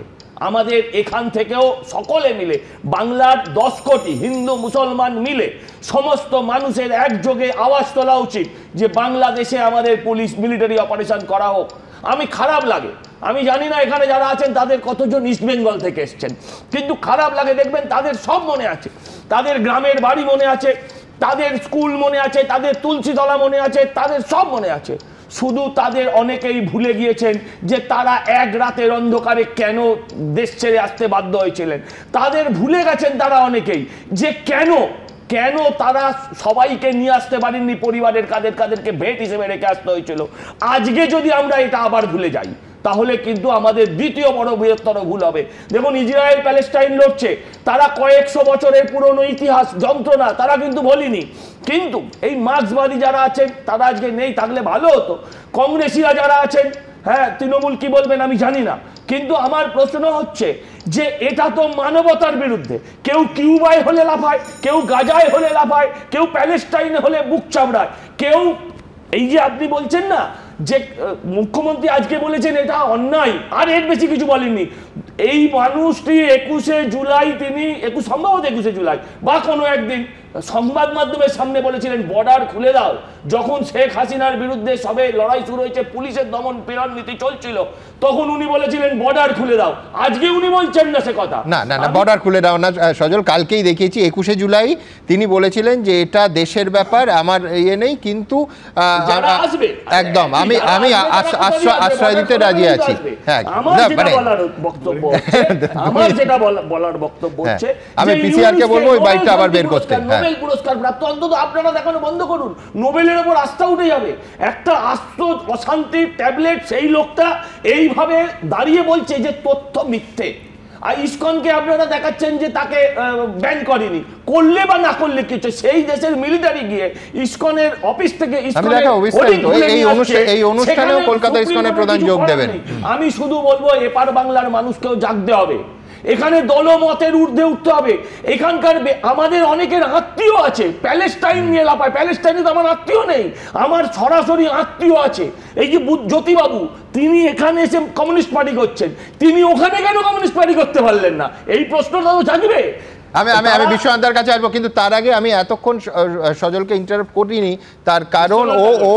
আমাদের এখান থেকেও সকলে মিলে, বাংলার 10 কোটি হিন্দু মুসলমান মিলে সমস্ত মানুষের একযোগে আওয়াজ তোলা উচিত যে বাংলাদেশে আমাদের পুলিশ মিলিটারি অপারেশন করা হোক। আমি খারাপ লাগে, আমি জানি না এখানে যারা আছেন তাদের কতজন ইস্ট বেঙ্গল থেকে এসছেন, কিন্তু খারাপ লাগে, দেখবেন তাদের সব মনে আছে, তাদের গ্রামের বাড়ি মনে আছে, তাদের স্কুল মনে আছে, তাদের তুলসীতলা মনে আছে, তাদের সব মনে আছে। শুধু তাদের অনেকেই ভুলে গিয়েছেন যে তারা এক রাতের অন্ধকারে কেন দেশ ছেড়ে আসতে বাধ্য হয়েছিলেন। তাদের ভুলে গেছেন তারা অনেকেই যে কেন তারা সবাইকে নিয়ে আসতে পারেননি, পরিবারের কাদেরকে ভেট হিসেবে রেখে আসতে হয়েছিল। আজকে যদি আমরা এটা আবার ভুলে যাই, তাহলে কিন্তু আমাদের দ্বিতীয় বড় বৃহত্তর ভুল হবে। দেখুন, ইসরায়েল প্যালেস্টাইন লড়ছে, তারা কয়েকশো বছরের পুরনো ইতিহাস, যন্ত্রণা তারা কিন্তু বলেনি। কিন্তু এই মার্ক্সবাদী যারা আছেন তারা আজকে নেই, থাকলে ভালো হতো। কংগ্রেসীরা যারা আছেন, হ্যাঁ, তৃণমূল কি বলবেন আমি জানি না, কিন্তু আমার প্রশ্ন হচ্ছে যে এটা তো মানবতার বিরুদ্ধে। কেউ কিউবায় হলে লাফায়, কেউ গাজায় হলে লাফায়, কেউ প্যালেস্টাইনে হলে বুক চাপড়ায়, কেউ এই যে আপনি বলছেন না যে মুখ্যমন্ত্রী আজকে বলেছেন এটা অন্যায়, আর এর বেশি কিছু বলেননি। এই মানুষটি 21শে জুলাই, তিনি সম্ভবত 21শে জুলাই বা কোনো একদিন সংবাদ মাধ্যমের সামনে বলেছিলেন বর্ডার খুলে দাও। যখন শেখ হাসিনার বিরুদ্ধে সবে লড়াই শুরু হয়েছে, পুলিশের দমন পীড়ন নীতি চলছিল, তখন উনি বলেছিলেন বর্ডার খুলে দাও। আজকে উনি বলছেন না সে কথা। না না না, বর্ডার খুলে দাও না সজল, কালকেই দেখিয়েছি 21শে জুলাই তিনি বলেছিলেন যে এটা দেশের ব্যাপার, আমার ইয়ে নেই, কিন্তু একদম আমি আশ্রয় দিতে রাজি আছি। হ্যাঁ, আমার যেটা বলার বক্তব্য হচ্ছে আমি পিসিআর কে বলবো ওই বাইকটা আবার বের করতে। নোবেল পুরস্কার প্রাপ্ত, অন্তত আপনারা দেখানো বন্ধ করুন, নোবেলের উপর আস্থা উঠে যাবে। একটা আস্ত অশান্তির ট্যাবলেট সেই লোকটা এইভাবে দাঁড়িয়ে বলছে যে তথ্য মিথ্যে। আর ইসকনকে আপনারা দেখাচ্ছেন যে তাকে ব্যান করেনি, করলে বা না করলে কিছু, সেই দেশের মিলিটারি গিয়ে ইসকনের অফিস থেকে এই অনুষ্ঠানেও কলকাতা ইসকনের প্রধান যোগ দেবেন। আমি শুধু বলবো এপার বাংলার মানুষকেও জাগতে হবে, এখানে দলমতের ঊর্ধ্বে উঠতে হবে। এখানকার আমাদের অনেকের আত্মীয় আছে প্যালেস্টাইন নিয়ে লাফায়, প্যালেস্টাইনে তো আমার আত্মীয় নেই, আমার সরাসরি আত্মীয় আছে। এই যে জ্যোতিবাবু, তিনি এখানে এসে কমিউনিস্ট পার্টি করছেন, তিনি ওখানে কেন কমিউনিস্ট পার্টি করতে পারলেন না? এই প্রশ্নটা তো জাগবে। আমি বিশ্বনাথের কাছে আসবো, কিন্তু তার আগে আমি এতক্ষণ সজলকে ইন্টারাপ্ট করিনি, তার কারণ ও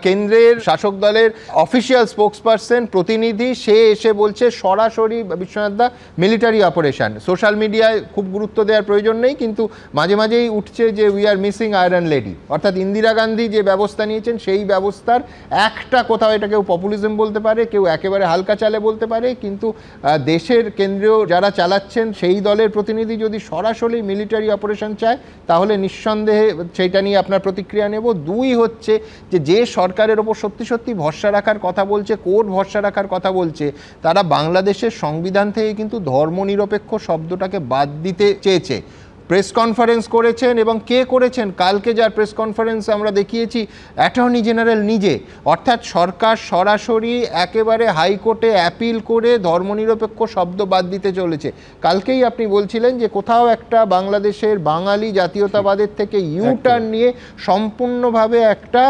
কেন্দ্রের শাসক দলের অফিসিয়াল স্পোকসপারসন, প্রতিনিধি, সে এসে বলছে সরাসরি বিশ্বনাথ দা মিলিটারি অপারেশন। সোশ্যাল মিডিয়ায় খুব গুরুত্ব দেওয়ার প্রয়োজন নেই, কিন্তু মাঝে মাঝেই উঠছে যে we are missing iron lady, অর্থাৎ ইন্দিরা গান্ধী যে ব্যবস্থা নিয়েছেন সেই ব্যবস্থার একটা কোথাও, এটা কেউ পপুলিজম বলতে পারে, কেউ একেবারে হালকা চালে বলতে পারে, কিন্তু দেশের কেন্দ্রীয় যারা চালাচ্ছেন সেই দলের প্রতিনিধি যদি সরাসরি মিলিটারি অপারেশন চায় তাহলে নিঃসন্দেহে সেইটা নিয়ে আপনার প্রতিক্রিয়া নেব। দুই হচ্ছে যে সরকারের ওপর সত্যি সত্যি ভরসা রাখার কথা বলছে, কোর্ট ভরসা রাখার কথা বলছে, তারা বাংলাদেশের সংবিধান থেকে কিন্তু ধর্মনিরপেক্ষ শব্দটাকে বাদ দিতে চেয়েছে। প্রেস কনফারেন্স করেছেন, এবং কে করেছেন? কালকে যার প্রেস কনফারেন্স আমরা দেখিয়েছি অ্যাটর্নি জেনারেল নিজে, অর্থাৎ সরকার সরাসরি একেবারে হাইকোর্টে অ্যাপিল করে ধর্মনিরপেক্ষ শব্দ বাদ দিতে চলেছে। কালকেই আপনি বলছিলেন যে কোথাও একটা বাংলাদেশের বাঙালি জাতীয়তাবাদের থেকে ইউটার্ন নিয়ে সম্পূর্ণভাবে একটা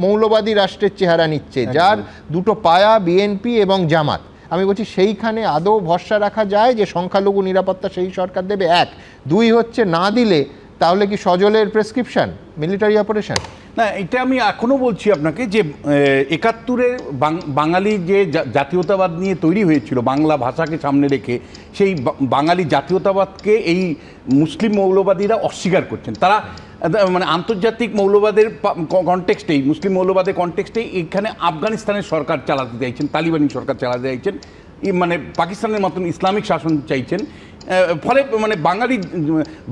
মৌলবাদী রাষ্ট্রের চেহারা নিচ্ছে, যার দুটো পায়া বিএনপি এবং জামাত। আমি বলছি সেইখানে আদৌ ভরসা রাখা যায় যে সংখ্যালঘু নিরাপত্তা সেই সরকার দেবে? এক। দুই হচ্ছে না দিলে তাহলে কি সজলের প্রেসক্রিপশন মিলিটারি অপারেশন? না, এটা আমি এখনও বলছি আপনাকে যে ৭১-এর বাঙালি যে জাতীয়তাবাদ নিয়ে তৈরি হয়েছিল বাংলা ভাষাকে সামনে রেখে, সেই বাঙালি জাতীয়তাবাদকে এই মুসলিম মৌলবাদীরা অস্বীকার করছেন। তারা মানে আন্তর্জাতিক মৌলবাদের কনটেক্সটেই, মুসলিম মৌলবাদের কনটেক্সটেই এখানে আফগানিস্তানের সরকার চালাতে চাইছেন, তালিবানি সরকার চালাতে চাইছেন, মানে পাকিস্তানের মতন ইসলামিক শাসন চাইছেন। ফলে মানে বাঙালি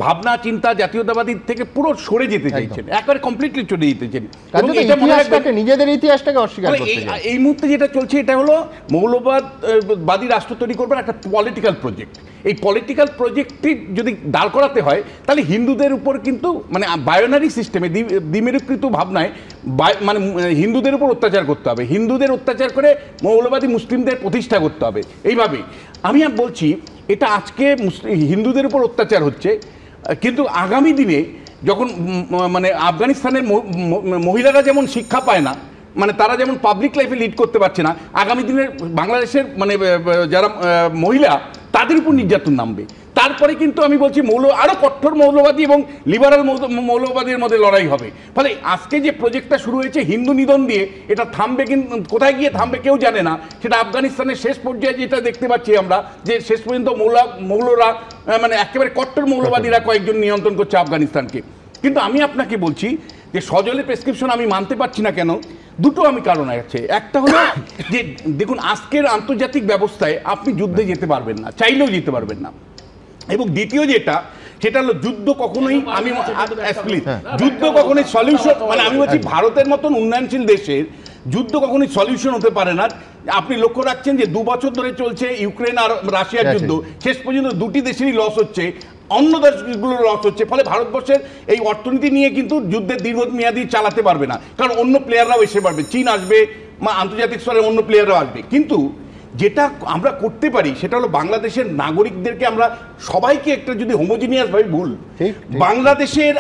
ভাবনা চিন্তা জাতীয়তাবাদী থেকে পুরো সরে যেতে চাইছেন, একবারে কমপ্লিটলি চলে যেতে চাইছেন। নিজেদের ইতিহাসটাকে অস্বীকার করতে চান। এই মুহূর্তে যেটা চলছে এটা হলো মৌলবাদবাদী রাষ্ট্র তৈরি করবার একটা পলিটিক্যাল প্রজেক্ট। এই পলিটিক্যাল প্রজেক্টটি যদি দাঁড় করাতে হয় তাহলে হিন্দুদের উপর কিন্তু মানে বায়োনারি সিস্টেমে, দ্বিমেরুকৃত ভাবনায় মানে হিন্দুদের উপর অত্যাচার করতে হবে, হিন্দুদের অত্যাচার করে মৌলবাদী মুসলিমদের প্রতিষ্ঠা করতে হবে। এইভাবেই আমি বলছি এটা আজকে হিন্দুদের উপর অত্যাচার হচ্ছে, কিন্তু আগামী দিনে যখন মানে আফগানিস্তানের মহিলারা যেমন শিক্ষা পায় না, মানে তারা যেমন পাবলিক লাইফে লিড করতে পারছে না, আগামী দিনের বাংলাদেশের মানে যারা মহিলা তাদের উপর নির্যাতন নামবে। তারপরে কিন্তু আমি বলছি আরও কঠোর মৌলবাদী এবং লিবারাল মৌলবাদীর মধ্যে লড়াই হবে। ফলে আজকে যে প্রজেক্টটা শুরু হয়েছে হিন্দু নিধন দিয়ে, এটা থামবে, কিন্তু কোথায় গিয়ে থামবে কেউ জানে না। সেটা আফগানিস্তানের শেষ পর্যায়ে যেটা দেখতে পাচ্ছি আমরা, যে শেষ পর্যন্ত মৌলরা মানে একেবারে কট্টর মৌলবাদীরা কয়েকজন নিয়ন্ত্রণ করছে আফগানিস্তানকে। কিন্তু আমি আপনাকে বলছি যে সজলের প্রেসক্রিপশন আমি মানতে পারছি না কেন, দুটো আমি কারণ আছে। একটা হলো যে দেখুন আজকের আন্তর্জাতিক ব্যবস্থায় আপনি যুদ্ধে যেতে পারবেন না, চাইলেও যেতে পারবেন না। এবং দ্বিতীয় সেটা হলো যুদ্ধ কখনোই, আমি যুদ্ধ কখনোই সলিউশন, মানে আমি বলছি ভারতের মতন উন্নয়নশীল দেশের যুদ্ধ কখনোই সলিউশন হতে পারে না আপনি লক্ষ্য রাখছেন যে 2 বছর ধরে চলছে ইউক্রেন আর রাশিয়ার যুদ্ধ, শেষ পর্যন্ত দুটি দেশেরই লস হচ্ছে, অন্য দেশগুলোর লস হচ্ছে, ফলে ভারতবর্ষের এই অর্থনীতি নিয়ে কিন্তু যুদ্ধের দীর্ঘমেয়াদী চালাতে পারবে না, কারণ অন্য প্লেয়াররাও এসে পারবে, চীন আসবে, আন্তর্জাতিক স্তরে অন্য প্লেয়াররাও আসবে। কিন্তু যেটা আমরা করতে পারি সেটা হলো বাংলাদেশের নাগরিকদেরকে আমরা সবাইকে একটা যদি হোমোজিনিয়াস ভাবে ভুল, বাংলাদেশের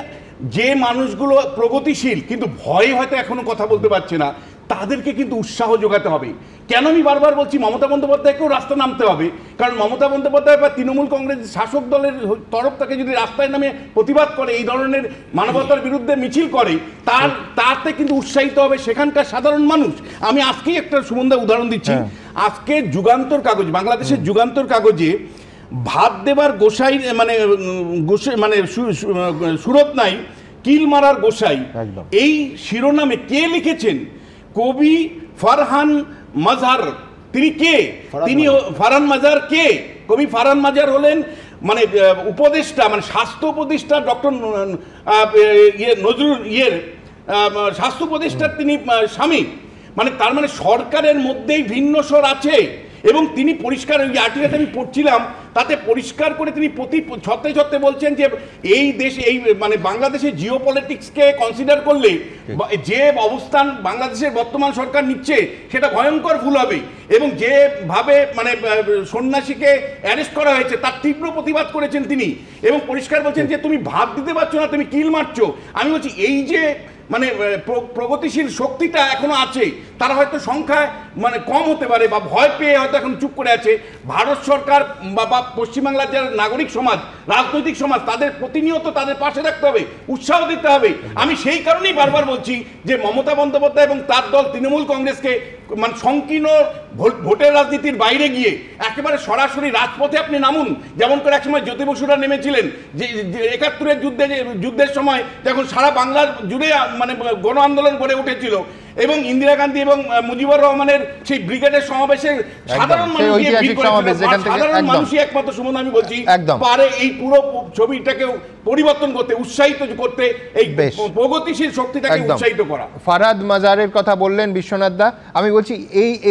যে মানুষগুলো প্রগতিশীল কিন্তু ভয়ে হয়তো এখনো কথা বলতে পারছে না, তাদেরকে কিন্তু উৎসাহ যোগাতে হবে। কেন আমি বারবার বলছি মমতা বন্দ্যোপাধ্যায়কেও রাস্তা নামতে হবে, কারণ মমতা বন্দ্যোপাধ্যায় বা তৃণমূল কংগ্রেস শাসক দলের তরফ থেকে যদি রাস্তায় নামে প্রতিবাদ করে, এই ধরনের মানবতার বিরুদ্ধে মিছিল করে, তাতে কিন্তু উৎসাহিত হবে সেখানকার সাধারণ মানুষ। আমি আজকেই একটা সুমন্দা উদাহরণ দিচ্ছি, আজকে যুগান্তর কাগজ, বাংলাদেশের যুগান্তর কাগজে ভাত দেবার গোসাই মানে সুরত নাই কিল মারার গোসাই, এই শিরোনামে কে লিখেছেন? কবি ফারহান মাজার। তিনি কে? তিনি ফারহান মাজার কে? কবি ফারহান মাজার হলেন মানে উপদেষ্টা, মানে স্বাস্থ্য উপদেষ্টা ডক্টর নজরুল স্বাস্থ্য উপদেষ্টার তিনি স্বামী, মানে তার মানে সরকারের মধ্যেই ভিন্ন স্বর আছে। এবং তিনি পরিষ্কার, ওই আর্টিকেলটা আমি পড়ছিলাম, তাতে পরিষ্কার করে তিনি প্রতি ছত্রে বলছেন যে এই দেশ, এই মানে বাংলাদেশের জিও পলিটিক্সকে কনসিডার করলে যে অবস্থান বাংলাদেশের বর্তমান সরকার নিচ্ছে সেটা ভয়ঙ্কর ভুল হবে, এবং যেভাবে মানে সন্ন্যাসীকে অ্যারেস্ট করা হয়েছে তার তীব্র প্রতিবাদ করেছেন তিনি, এবং পরিষ্কার বলছেন যে তুমি ভাত দিতে পারছো না, তুমি কিল মারছো। আমি বলছি এই যে মানে প্রগতিশীল শক্তিটা এখনো আছে, তারা হয়তো সংখ্যায় মানে কম হতে পারে বা ভয় পেয়ে হয়তো এখন চুপ করে আছে। ভারত সরকার বা পশ্চিমবাংলার যারা নাগরিক সমাজ, রাজনৈতিক সমাজ, তাদের প্রতিনিয়ত তাদের পাশে রাখতে হবে, উৎসাহ দিতে হবে। আমি সেই কারণেই বারবার বলছি যে মমতা বন্দ্যোপাধ্যায় এবং তার দল তৃণমূল কংগ্রেসকে মানে সংকীর্ণ ভোটের রাজনীতির বাইরে গিয়ে একেবারে সরাসরি রাজপথে আপনি নামুন, যেমন করে একসময় জ্যোতি বসুরা নেমেছিলেন যে ৭১-এর যুদ্ধের সময় যখন সারা বাংলার জুড়ে মানে গণ আন্দোলন গড়ে উঠেছিল, এবং ইন্দিরা গান্ধী এবং মুজিবুর রহমানের সেই ব্রিগেডের সমাবেশে সাধারণ মানুষই একমাত্র সুমন আমি বলছি পারে এই পুরো ছবিটাকে পরিবর্তন করতে, উৎসাহিত করতে, এই প্রগতিশীল শক্তিটাকে উৎসাহিত করা। ফারহাদ মাজারের কথা বললেন বিশ্বনাথ দা, আমি বলছি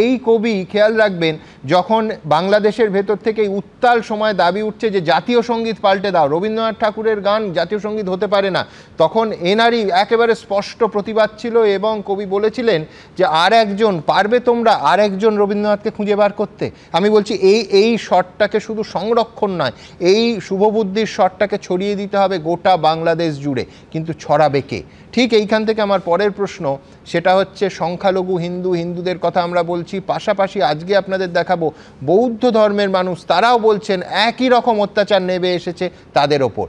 এই কবি খেয়াল রাখবেন, যখন বাংলাদেশের ভেতর থেকে উত্তাল সময় দাবি উঠছে যে জাতীয় সঙ্গীত পাল্টে দাও, রবীন্দ্রনাথ ঠাকুরের গান জাতীয় সঙ্গীত হতে পারে না, তখন এনারই একেবারে স্পষ্ট প্রতিবাদ ছিল, এবং কবি বলেছিলেন যে আর একজন পারবে তোমরা আর একজন রবীন্দ্রনাথকে খুঁজে বার করতে। আমি বলছি এই শটটাকে শুধু সংরক্ষণ নয়, এই শুভবুদ্ধির শটটাকে ছড়িয়ে দিতে হবে গোটা বাংলাদেশ জুড়ে, কিন্তু ছড়াবে কে? ঠিক এইখান থেকে আমার পরের প্রশ্ন, সেটা হচ্ছে সংখ্যালঘু হিন্দুদের কথা আমরা বলছি, পাশাপাশি আজকে আপনাদের দেখাবো বৌদ্ধ ধর্মের মানুষ, তারাও বলছেন একই রকম অত্যাচার নেমে এসেছে তাদের ওপর,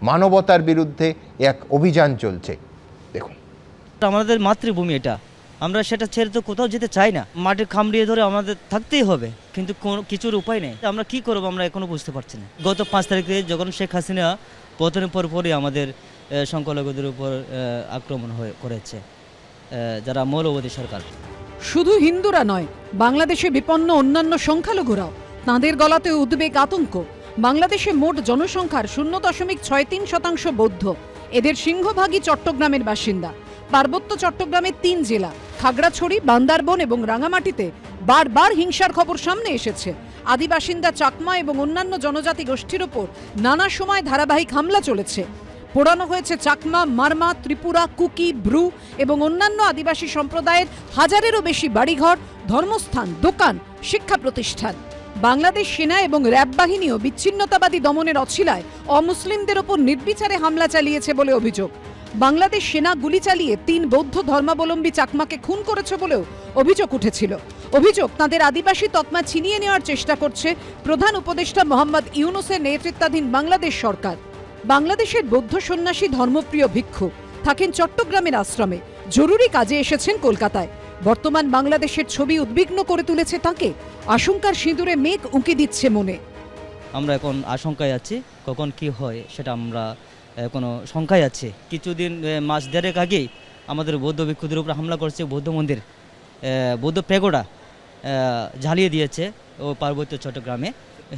মানবতার বিরুদ্ধে এক অভিযান চলছে। দেখুন, আমাদের মাতৃভূমি এটা, আমরা সেটা ছেড়ে তো কোথাও যেতে চাই না, মাটি খামড়িয়ে ধরে আমাদের থাকতেই হবে, কিন্তু কিছুর উপায় নেই। আমরা কি করবো আমরা এখনো বুঝতে পারছি না। গত 5 তারিখে যখন শেখ হাসিনা পতনের পরপরই আমাদের সংখ্যালঘুদের উপর আক্রমণ করেছে যারা মৌলবাদী সরকার। শুধু হিন্দুরা নয়, বাংলাদেশে বিপন্ন অন্যান্য সংখ্যালঘুরাও, তাঁদের গলাতে উদ্বেগ, আতঙ্ক। বাংলাদেশে মোট জনসংখ্যার 0.63% বৌদ্ধ, এদের সিংহভাগই চট্টগ্রামের বাসিন্দা। পার্বত্য চট্টগ্রামের 3 জেলা খাগড়াছড়ি, বান্দারবন এবং রাঙামাটিতে বারবার হিংসার খবর সামনে এসেছে। আদিবাসিন্দা, চাকমা এবং অন্যান্য জনজাতি গোষ্ঠীর ওপর নানা সময় ধারাবাহিক হামলা চলেছে। পোড়ানো হয়েছে চাকমা, মারমা, ত্রিপুরা, কুকি, ব্রু এবং অন্যান্য আদিবাসী সম্প্রদায়ের 1000-এরও বেশি বাড়িঘর, ধর্মস্থান, দোকান, শিক্ষা প্রতিষ্ঠান। বাংলাদেশ সেনা এবং র্যাব বাহিনীও বিচ্ছিন্নতাবাদী দমনের অছিলায় অমুসলিমদের ওপর নির্বিচারে হামলা চালিয়েছে বলে অভিযোগ। বাংলাদেশ সেনা গুলি চালিয়ে 3 বৌদ্ধ ধর্মাবলম্বী চাকমাকে খুন করেছে বলেও অভিযোগ উঠেছিল। অভিযোগ, তাদের আদিবাসী তকমা ছিনিয়ে নেওয়ার চেষ্টা করছে প্রধান উপদেষ্টা মোহাম্মদ ইউনূসের নেতৃত্বাধীন বাংলাদেশ সরকার। বাংলাদেশের বৌদ্ধ সন্ন্যাসী ধর্মপ্রিয় ভিক্ষু থাকেন চট্টগ্রামের আশ্রমে, জরুরি কাজে এসেছেন কলকাতায়। বর্তমান বাংলাদেশের ছবি উদ্বিগ্ন করে তুলেছে তাকে, আশঙ্কার সিঁদুরে মেঘ উঁকি দিচ্ছে মনে। আমরা এখন আশঙ্কায় আছি, কখন কি হয় সেটা আমরা কোনো শঙ্কায় আছে। কিছুদিন মাস দেড়েক আগেই আমাদের বৌদ্ধ ভিক্ষুদের উপর হামলা করছে, বৌদ্ধ মন্দির, বৌদ্ধ প্যাগোডা জ্বালিয়ে দিয়েছে ও পার্বত্য চট্টগ্রামে।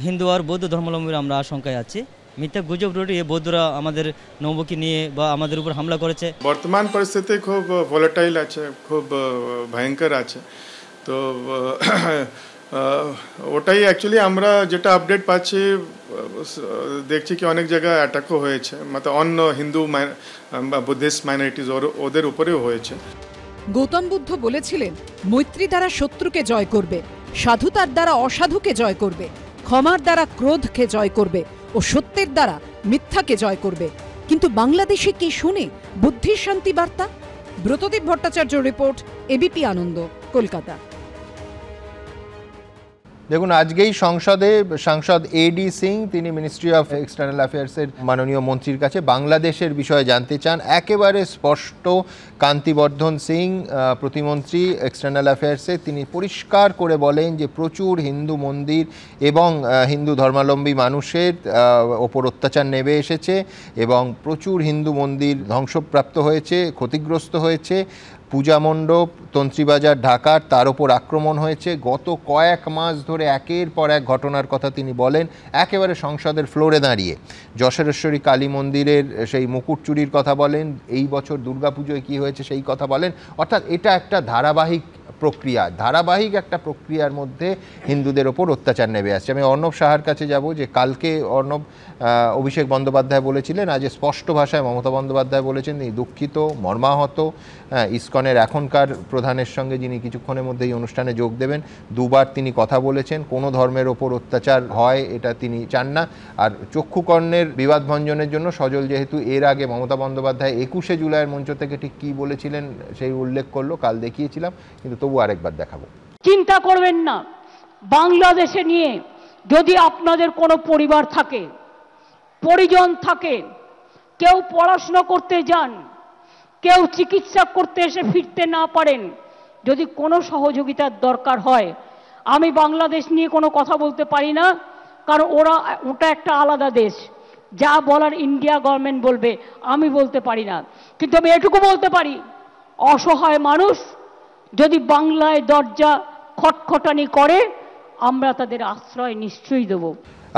হিন্দু আর বৌদ্ধ ধর্মাবলম্বীরা আমরা আশঙ্কায় আছি। মিথ্যা গুজব রটিয়ে বৌদ্ধরা আমাদের নৌবকি নিয়ে বা আমাদের উপর হামলা করেছে। বর্তমান পরিস্থিতি খুব ভোলাটাইল আছে, খুব ভয়ঙ্কর আছে। তো ওটাই অ্যাকচুয়ালি আমরা যেটা আপডেট পাচ্ছি, দেখছি কি অনেক জায়গায় অ্যাটাকও হয়েছে, মানে অন্য হিন্দু বুদ্ধিস্ট মাইনরিটিস ওদের উপরেও হয়েছে। গৌতম বুদ্ধ বলেছিলেন, মৈত্রী দ্বারা শত্রুকে জয় করবে, সাধুতার দ্বারা অসাধুকে জয় করবে, ক্ষমার দ্বারা ক্রোধকে জয় করবে ও সত্যের দ্বারা মিথ্যাকে জয় করবে। কিন্তু বাংলাদেশে কি শুনে বুদ্ধির শান্তি বার্তা? ব্রতদীপ ভট্টাচার্য রিপোর্ট, এবিপি আনন্দ, কলকাতা। দেখুন, আজকেই সংসদে সাংসদ এডি সিং তিনি মিনিস্ট্রি অফ এক্সটার্নাল অ্যাফেয়ার্সের মাননীয় মন্ত্রীর কাছে বাংলাদেশের বিষয়ে জানতে চান। একেবারে স্পষ্ট কান্তিবর্ধন সিং প্রতিমন্ত্রী এক্সটার্নাল অ্যাফেয়ার্সে তিনি পরিষ্কার করে বলেন যে প্রচুর হিন্দু মন্দির এবং হিন্দু ধর্মাবলম্বী মানুষের ওপর অত্যাচার নেমে এসেছে এবং প্রচুর হিন্দু মন্দির ধ্বংসপ্রাপ্ত হয়েছে, ক্ষতিগ্রস্ত হয়েছে। পূজা মণ্ডপ, তন্ত্রীবাজার ঢাকার তার ওপর আক্রমণ হয়েছে। গত কয়েক মাস ধরে একের পর এক ঘটনার কথা তিনি বলেন, একেবারে সংসদের ফ্লোরে দাঁড়িয়ে। যশোরেশ্বরী কালী মন্দিরের সেই মুকুট চুরির কথা বলেন, এই বছর দুর্গাপুজোয় কী হয়েছে সেই কথা বলেন। অর্থাৎ এটা একটা ধারাবাহিক একটা প্রক্রিয়ার মধ্যে হিন্দুদের ওপর অত্যাচার নেমে আসছে। আমি অর্ণব সাহার কাছে যাব, যে কালকে অর্ণব অভিষেক বন্দ্যোপাধ্যায় বলেছিলেন, আজ স্পষ্ট ভাষায় মমতা বন্দ্যোপাধ্যায় বলেছেন তিনি দুঃখিত, মর্মাহত। ইসকনের এখনকার প্রধানের সঙ্গে যিনি কিছুক্ষণের মধ্যে এই অনুষ্ঠানে যোগ দেবেন, দুবার তিনি কথা বলেছেন কোনো ধর্মের ওপর অত্যাচার হয় এটা তিনি চান না। আর চক্ষুকর্ণের বিবাদ ভঞ্জনের জন্য সজল যেহেতু এর আগে মমতা বন্দ্যোপাধ্যায় 21শে জুলাইয়ের মঞ্চ থেকে ঠিক কী বলেছিলেন সেই উল্লেখ করলো, কাল দেখিয়েছিলাম, কিন্তু তবু আরেকবার দেখাবো। চিন্তা করবেন না, বাংলাদেশে নিয়ে যদি আপনাদের কোনো পরিবার থাকে, পরিজন থাকে, কেউ পড়াশোনা করতে যান, কেউ চিকিৎসা করতে এসে ফিরতে না পারেন, যদি কোনো সহযোগিতার দরকার হয়, আমি বাংলাদেশ নিয়ে কোনো কথা বলতে পারি না, কারণ ওটা একটা আলাদা দেশ। যা বলার ইন্ডিয়া গভর্নমেন্ট বলবে, আমি বলতে পারি না। কিন্তু আমি এটুকু বলতে পারি, অসহায় মানুষ যদি বাংলায় দরজা খটখটানি করে, আমরা তাদের আশ্রয় নিশ্চয়ই দেব।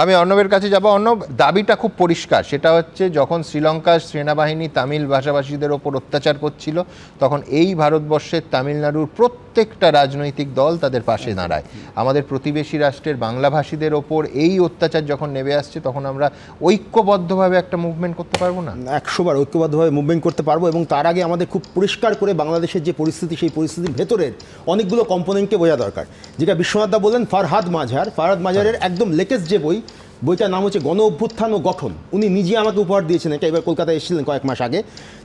আমি অর্ণবের কাছে যাব। অর্ণব, দাবিটা খুব পরিষ্কার, সেটা হচ্ছে যখন শ্রীলঙ্কার সেনাবাহিনী তামিল ভাষাভাষীদের ওপর অত্যাচার করছিল, তখন এই ভারতবর্ষের তামিলনাড়ুর প্রত্যেকটা রাজনৈতিক দল তাদের পাশে দাঁড়ায়। আমাদের প্রতিবেশী রাষ্ট্রের বাংলাভাষীদের ওপর এই অত্যাচার যখন নেমে আসছে, তখন আমরা ঐক্যবদ্ধভাবে একটা মুভমেন্ট করতে পারবো না? 100বার ঐক্যবদ্ধভাবে মুভমেন্ট করতে পারবো, এবং তার আগে আমাদের খুব পরিষ্কার করে বাংলাদেশের যে পরিস্থিতি, সেই পরিস্থিতির ভেতরের অনেকগুলো কম্পোনেন্টকে বোঝা দরকার। যেটা বিশ্বনাথ দা বললেন, ফারহাদ মাঝারের একদম লেটেস্ট যে বইটার নাম হচ্ছে গণ অভ্যুত্থান ও গঠন, উনি নিজে আমাকে উপহার দিয়েছেন, এটা এবার কলকাতায় এসেছিলেন কয়েক মাস আগে।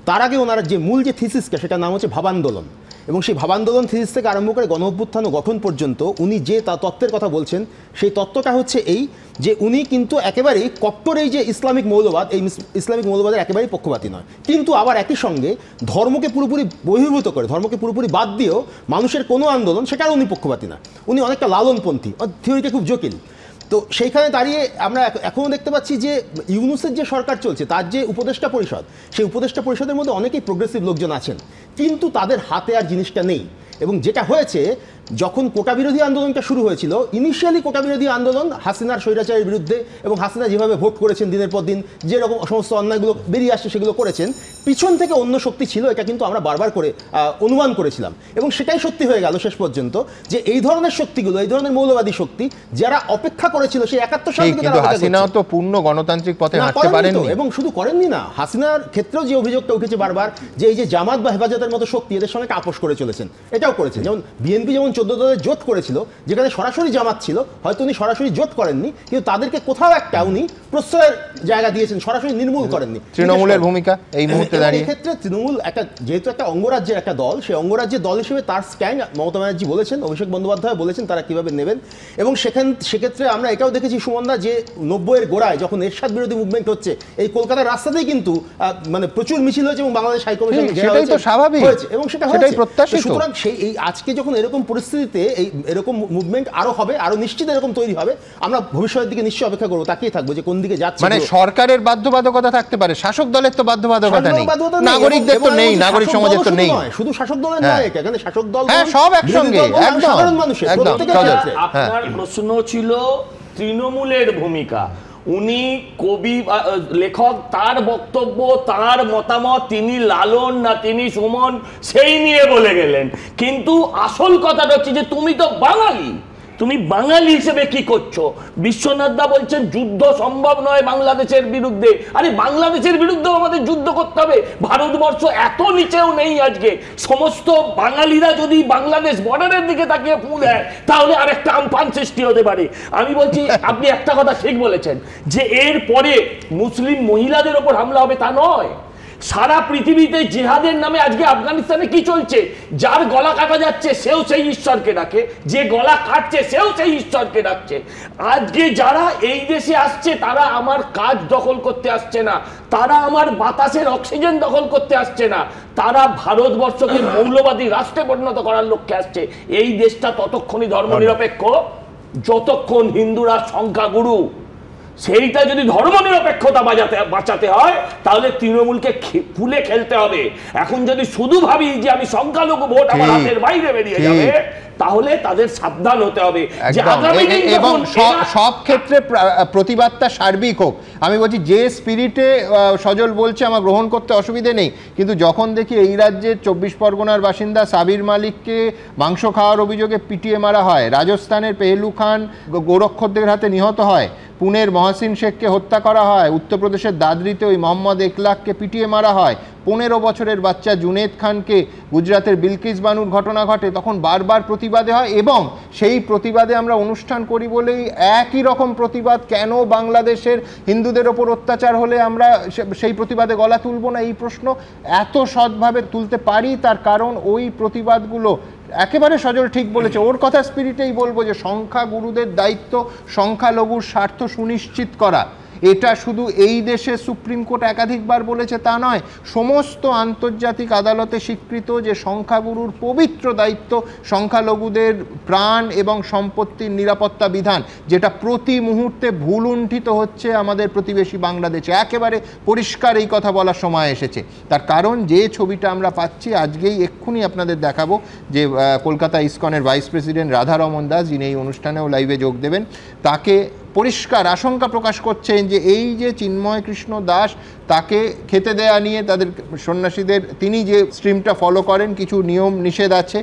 তার আগে ওনার যে মূল যে থিসিসটা, সেটার নাম হচ্ছে ভাবান্দোলন, এবং সেই ভাবান্দোলন থিসিস থেকে আরম্ভ করে গণ অভ্যুত্থান ও গঠন পর্যন্ত উনি যে তত্ত্বের কথা বলছেন, সেই তত্ত্বটা হচ্ছে এই যে উনি কিন্তু একেবারেই কট্টর এই যে ইসলামিক মৌলবাদ, এই ইসলামিক মৌলবাদের একেবারেই পক্ষপাতী নয়, কিন্তু আবার একই সঙ্গে ধর্মকে পুরোপুরি বহির্ভূত করে, ধর্মকে পুরোপুরি বাদ দিয়েও মানুষের কোনো আন্দোলন, সেটার উনি পক্ষপাতী না। উনি অনেকটা লালনপন্থী, থিওরিটা খুব জটিল। তো সেইখানে দাঁড়িয়ে আমরা এখনও দেখতে পাচ্ছি যে ইউনুসের যে সরকার চলছে, তার যে উপদেষ্টা পরিষদ, সেই উপদেষ্টা পরিষদের মধ্যে অনেকেই প্রোগ্রেসিভ লোকজন আছেন, কিন্তু তাদের হাতে আর জিনিসটা নেই। এবং যেটা হয়েছে, যখন কোটা বিরোধী আন্দোলনটা শুরু হয়েছিল, ইনিশিয়ালি কোটা বিরোধী আন্দোলন হাসিনার স্বৈরাচারের বিরুদ্ধে, এবং হাসিনা যেভাবে ভোট করেছেন দিনের পর দিন, যেরকম সমস্ত অন্যায়গুলো বেরিয়ে আসছে সেগুলো করেছেন, পিছন থেকে অন্য শক্তি ছিল, এটা কিন্তু আমরা বারবার করে অনুমান করেছিলাম, এবং সেটাই সত্যি হয়ে গেল শেষ পর্যন্ত, যে এই ধরনের শক্তিগুলো, এই ধরনের মৌলবাদী শক্তি যারা অপেক্ষা করেছিল সেই 71 সাল থেকে, কিন্তু হাসিনাও তো পূর্ণ গণতান্ত্রিক পথে হাঁটতে পারেননি, এবং শুধু করেননি না, হাসিনার ক্ষেত্রেও যে অভিযোগটা উঠেছে বারবার, যে এই যে জামাত বা হেফাজতের মতো শক্তি এদের সঙ্গে আপোষ করে চলেছেন, এটাও করেছেন। যেমন বিএনপি যেমন 14 দলের জোট করেছিল, যেখানে সরাসরি জামাত ছিল, হয়তো উনি সরাসরি জোট করেননি, কিন্তু তাদেরকে কোথাও একটা উনি প্রশ্রয়ের জায়গা দিয়েছেন, সরাসরি নির্মূল করেননি। তৃণমূলের ভূমিকা এই মুহূর্তে দাঁড়িয়ে, এই ক্ষেত্রে তৃণমূল একটা, যেহেতু একটা অঙ্গরাজ্যের একটা দল, সেই অঙ্গরাজ্যের দল হিসেবে তার স্ট্যান্ড মমতা ব্যানার্জি বলেছেন, অভিষেক বন্দ্যোপাধ্যায় বলেছেন তারা কিভাবে নেবেন। এবং সেক্ষেত্রে আমরা এটাও দেখেছি সুমনদা, যে 90-এর গোড়ায় যখন এরশাদ বিরোধী মুভমেন্ট হচ্ছে, এই কলকাতার রাস্তাতেই কিন্তু মানে প্রচুর মিছিল হয়েছে, এবং বাংলাদেশ হাইকমিশন হয়েছে, এবং সেটা হয়েছে। সুতরাং সেই এই আজকে যখন এরকম পরিস্থিতিতে এরকম মুভমেন্ট আরো হবে, আরো নিশ্চিত এরকম তৈরি হবে, আমরা ভবিষ্যতের দিকে নিশ্চয়ই অপেক্ষা করবো, তাকিয়ে থাকবো যে কোন দিকে যাচ্ছে। মানে সরকারের বাধ্যবাধকতা থাকতে পারে, শাসক দলের তো বাধ্যবাধকতা নেই, নাগরিকদের তো নেই, নাগরিক সমাজের তো নেই, শুধু শাসক দলের নয়, এখানে শাসক দল সব একসঙ্গে, সাধারণ মানুষের। আপনার প্রশ্ন ছিল তৃণমূলের ভূমিকা, উনি কবি লেখক, তার বক্তব্য, তার মতামত, তিনি লালন না তিনি সুমন সেই নিয়ে বলে গেলেন। কিন্তু আসল কথাটা হচ্ছে যে তুমি তো বাঙালি, তুমি বাঙালি হিসেবে কি করছো? বিশ্বনাথ দা বলছেন যুদ্ধ সম্ভব নয় বাংলাদেশের বিরুদ্ধে। আরে বাংলাদেশের বিরুদ্ধেও আমাদের যুদ্ধ করতে হবে। ভারতবর্ষ এত নিচেও নেই আজকে। সমস্ত বাঙালিরা যদি বাংলাদেশ বর্ডারের দিকে তাকিয়ে ফু দেয় তাহলে আরেকটা আমফান সৃষ্টি হতে পারে। আমি বলছি আপনি একটা কথা ঠিক বলেছেন যে এর পরে মুসলিম মহিলাদের ওপর হামলা হবে তা নয়। সারা পৃথিবীতে জিহাদের নামে আজকে আফগানিস্তানে কি চলছে? যার গলা কাটা যাচ্ছে সেও সেই ঈশ্বরকে ডাকে, যে গলা কাটছে সেও সেই ঈশ্বরকে ডাকছে। আজকে যারা এই দেশে আসছে তারা আমার কাজ দখল করতে আসছে না, তারা আমার বাতাসের অক্সিজেন দখল করতে আসছে না, তারা ভারতবর্ষকে মৌলবাদী রাষ্ট্রে পরিণত করার লক্ষ্যে আসছে। এই দেশটা ততক্ষণই ধর্মনিরপেক্ষ যতক্ষণ হিন্দুরা সংখ্যাগুরু। সেইটা যদি ধর্মনিরপেক্ষতা বাঁচাতে হয় তাহলে তৃণমূলকে ফুলে খেলতে হবে। এখন যদি শুধু ভাবি যে আমি সংখ্যালঘু ভোট আমার হাতের বাইরে বেরিয়ে যাবে তাহলে তাদের সাবধান হতে হবে যে আগামী দিন এবং সব ক্ষেত্রে প্রতিবাদটা সার্বিক হোক। আমি বলছি যে স্পিরিটে সজল বলছে আমার গ্রহণ করতে অসুবিধে নেই, কিন্তু যখন দেখি এই রাজ্যের 24 পরগনার বাসিন্দা সাবির মালিককে মাংস খাওয়ার অভিযোগে পিটিয়ে মারা হয়, রাজস্থানের পেহলু খান গোরক্ষকদের হাতে নিহত হয়, পুনের মহসিন শেখকে হত্যা করা হয়, উত্তরপ্রদেশের দাদরিতে ওই মোহাম্মদ একলাখকে পিটিয়ে মারা হয়, 15 বছরের বাচ্চা জুনেদ খানকে গুজরাতের বিলকিস বানুর ঘটনা ঘটে, তখন বারবার প্রতিবাদে হয় এবং সেই প্রতিবাদে আমরা অনুষ্ঠান করি বলেই একই রকম প্রতিবাদ কেন বাংলাদেশের হিন্দুদের ওপর অত্যাচার হলে আমরা সেই প্রতিবাদে গলা তুলব না, এই প্রশ্ন এত সৎভাবে তুলতে পারি তার কারণ ওই প্রতিবাদগুলো একেবারে সজল ঠিক বলেছে। ওর কথা স্পিরিটেই বলবো যে সংখ্যাগুরুদের দায়িত্ব সংখ্যালঘুর স্বার্থ সুনিশ্চিত করা। এটা শুধু এই দেশে সুপ্রিম কোর্ট একাধিকবার বলেছে তা নয়, সমস্ত আন্তর্জাতিক আদালতে স্বীকৃত যে সংখ্যাগুরুর পবিত্র দায়িত্ব সংখ্যালঘুদের প্রাণ এবং সম্পত্তির নিরাপত্তা বিধান, যেটা প্রতি মুহূর্তে ভুলুণ্ঠিত হচ্ছে আমাদের প্রতিবেশী বাংলাদেশে। একেবারে পরিষ্কার এই কথা বলার সময় এসেছে। তার কারণ যে ছবিটা আমরা পাচ্ছি আজকেই এক্ষুনি আপনাদের দেখাবো যে কলকাতা ইসকনের ভাইস প্রেসিডেন্ট রাধারমন দাস, যিনি এই অনুষ্ঠানেও লাইভে যোগ দেবেন, তাকে পরিষ্কার আশঙ্কা প্রকাশ করছেন যে এই যে চিন্ময় কৃষ্ণ দাস তাকে খেতে দেয়া নিয়ে তাদের সন্ন্যাসীদের তিনি যে স্ট্রিমটা ফলো করেন কিছু নিয়ম নিষেধ আছে,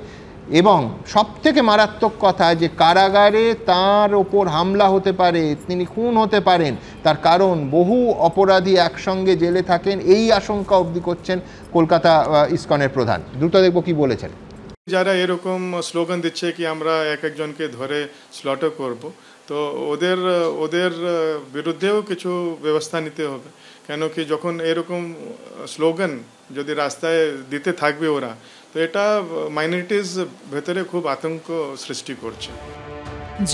এবং সবথেকে মারাত্মক কথা যে কারাগারে তার ওপর হামলা হতে পারে, তিনি খুন হতে পারেন, তার কারণ বহু অপরাধী একসঙ্গে জেলে থাকেন, এই আশঙ্কা অবধি করছেন কলকাতা ইসকনের প্রধান। দ্রুত দেখব কি বলেছেন। যারা এরকম স্লোগান দিচ্ছে কি আমরা একজনকে ধরে স্লটার করব, তো ওদের বিরুদ্ধেও কিছু ব্যবস্থা নিতে হবে। কেন কি যখন এরকম স্লোগান যদি রাস্তায় দিতে থাকবে ওরা, তো এটা মাইনরিটিস ভেতরে খুব আতঙ্ক সৃষ্টি করছে।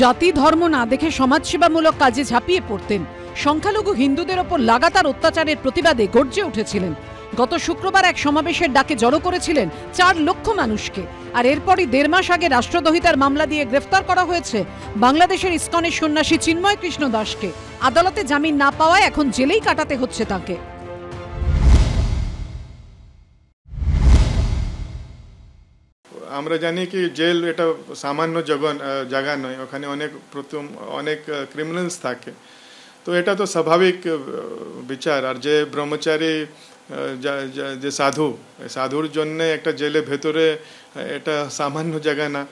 জাতি ধর্ম না দেখে সমাজসেবামূলক কাজে ঝাঁপিয়ে পড়তেন। সংখ্যালঘু হিন্দুদের ওপর লাগাতার অত্যাচারের প্রতিবাদে গর্জে উঠেছিলেন। গত শুক্রবার এক সমাবেশের ডাকে জড়ো করেছিলেন 4 লক্ষ মানুষকে। আর এরপরই 1.5 মাস আগে রাষ্ট্রদ্রোহিতার মামলা দিয়ে গ্রেফতার করা হয়েছে বাংলাদেশের ইসকনের সন্ন্যাসী চিন্ময় কৃষ্ণ দাসকে। আদালতে জামিন না পাওয়ায় এখন জেলেই কাটাতে হচ্ছে তাকে। আমরা জানি কি জেল এটা সামান্য জায়গা নয়, ওখানে অনেক ক্রিমিনালস থাকে, তো এটা তো স্বাভাবিক বিচার। আর যে ব্রহ্মচারী যে সাধুর জন্য একটা জেলের ভেতরে এটা সামান্য জায়গা না,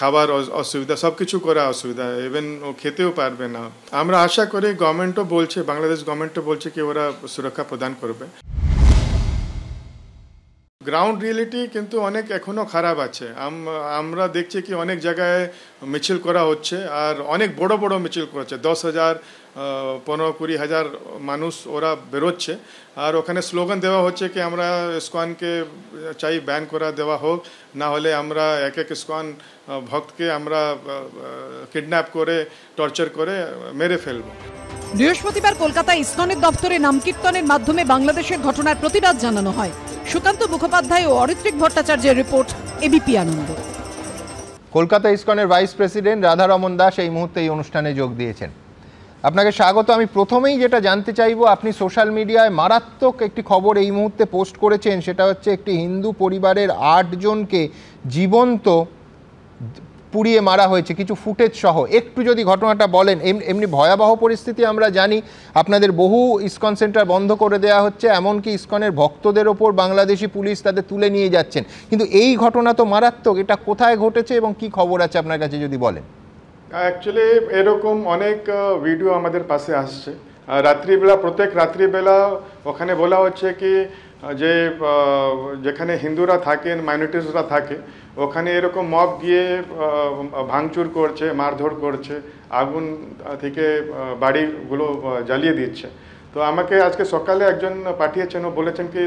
খাবার অসুবিধা, সব কিছু করা অসুবিধা, ইভেন ও খেতেও পারবে না। আমরা আশা করি গভর্নমেন্টও বলছে, বাংলাদেশ গভর্নমেন্টও বলছে কি ওরা সুরক্ষা প্রদান করবে। গ্রাউন্ড রিয়েলিটি কিন্তু অনেক এখনো খারাপ আছে। আমরা দেখছি কি অনেক জায়গায় মিছিল করা হচ্ছে, আর অনেক বড় বড় মিছিল করছে, 10,000, 15-20 হাজার মানুষ ওরা বেরোচ্ছে, আর ওখানে স্লোগান দেওয়া হচ্ছে কি আমরা ইসকনকে চাই ব্যান করা দেওয়া হোক, না হলে আমরা এক ইসকন ভক্তকে আমরা কিডন্যাপ করে টর্চার করে মেরে ফেলবো। বৃহস্পতিবার কলকাতা ইসকনের দপ্তরে নামকীর্তনের মাধ্যমে বাংলাদেশের ঘটনার প্রতিবাদ জানানো হয়। সুকান্ত মুখোপাধ্যায় ও অরিত্রিক ভট্টাচার্যের রিপোর্ট, এবিপি আনন্দ। কলকাতা ইসকনের ভাইস প্রেসিডেন্ট রাধারমন দাস এই মুহূর্তে এই অনুষ্ঠানে যোগ দিয়েছেন। আপনাকে স্বাগত। আমি প্রথমেই যেটা জানতে চাইবো, আপনি সোশ্যাল মিডিয়ায় মারাত্মক একটি খবর এই মুহূর্তে পোস্ট করেছেন, সেটা হচ্ছে একটি হিন্দু পরিবারের 8 জনকে জীবন্ত পুড়িয়ে মারা হয়েছে, কিছু ফুটেজ সহ। একটু যদি ঘটনাটা বলেন। এমনি ভয়াবহ পরিস্থিতি আমরা জানি, আপনাদের বহু ইসকন সেন্টার বন্ধ করে দেওয়া হচ্ছে, এমনকি ইসকনের ভক্তদের ওপর বাংলাদেশি পুলিশ তাদের তুলে নিয়ে যাচ্ছেন, কিন্তু এই ঘটনা তো মারাত্মক। এটা কোথায় ঘটেছে এবং কি খবর আছে আপনার কাছে যদি বলেন? অ্যাকচুয়ালি এরকম অনেক ভিডিও আমাদের পাশে আসছে। রাত্রিবেলা, প্রত্যেক রাত্রিবেলা ওখানে বলা হচ্ছে কি যে যেখানে হিন্দুরা থাকেন, মাইনরিটিসরা থাকে, ওখানে এরকম মব গিয়ে ভাঙচুর করছে, মারধর করছে, আগুন থেকে বাড়িগুলো জ্বালিয়ে দিচ্ছে। তো আমাকে আজকে সকালে একজন পাঠিয়েছেন, ও বলেছেন কি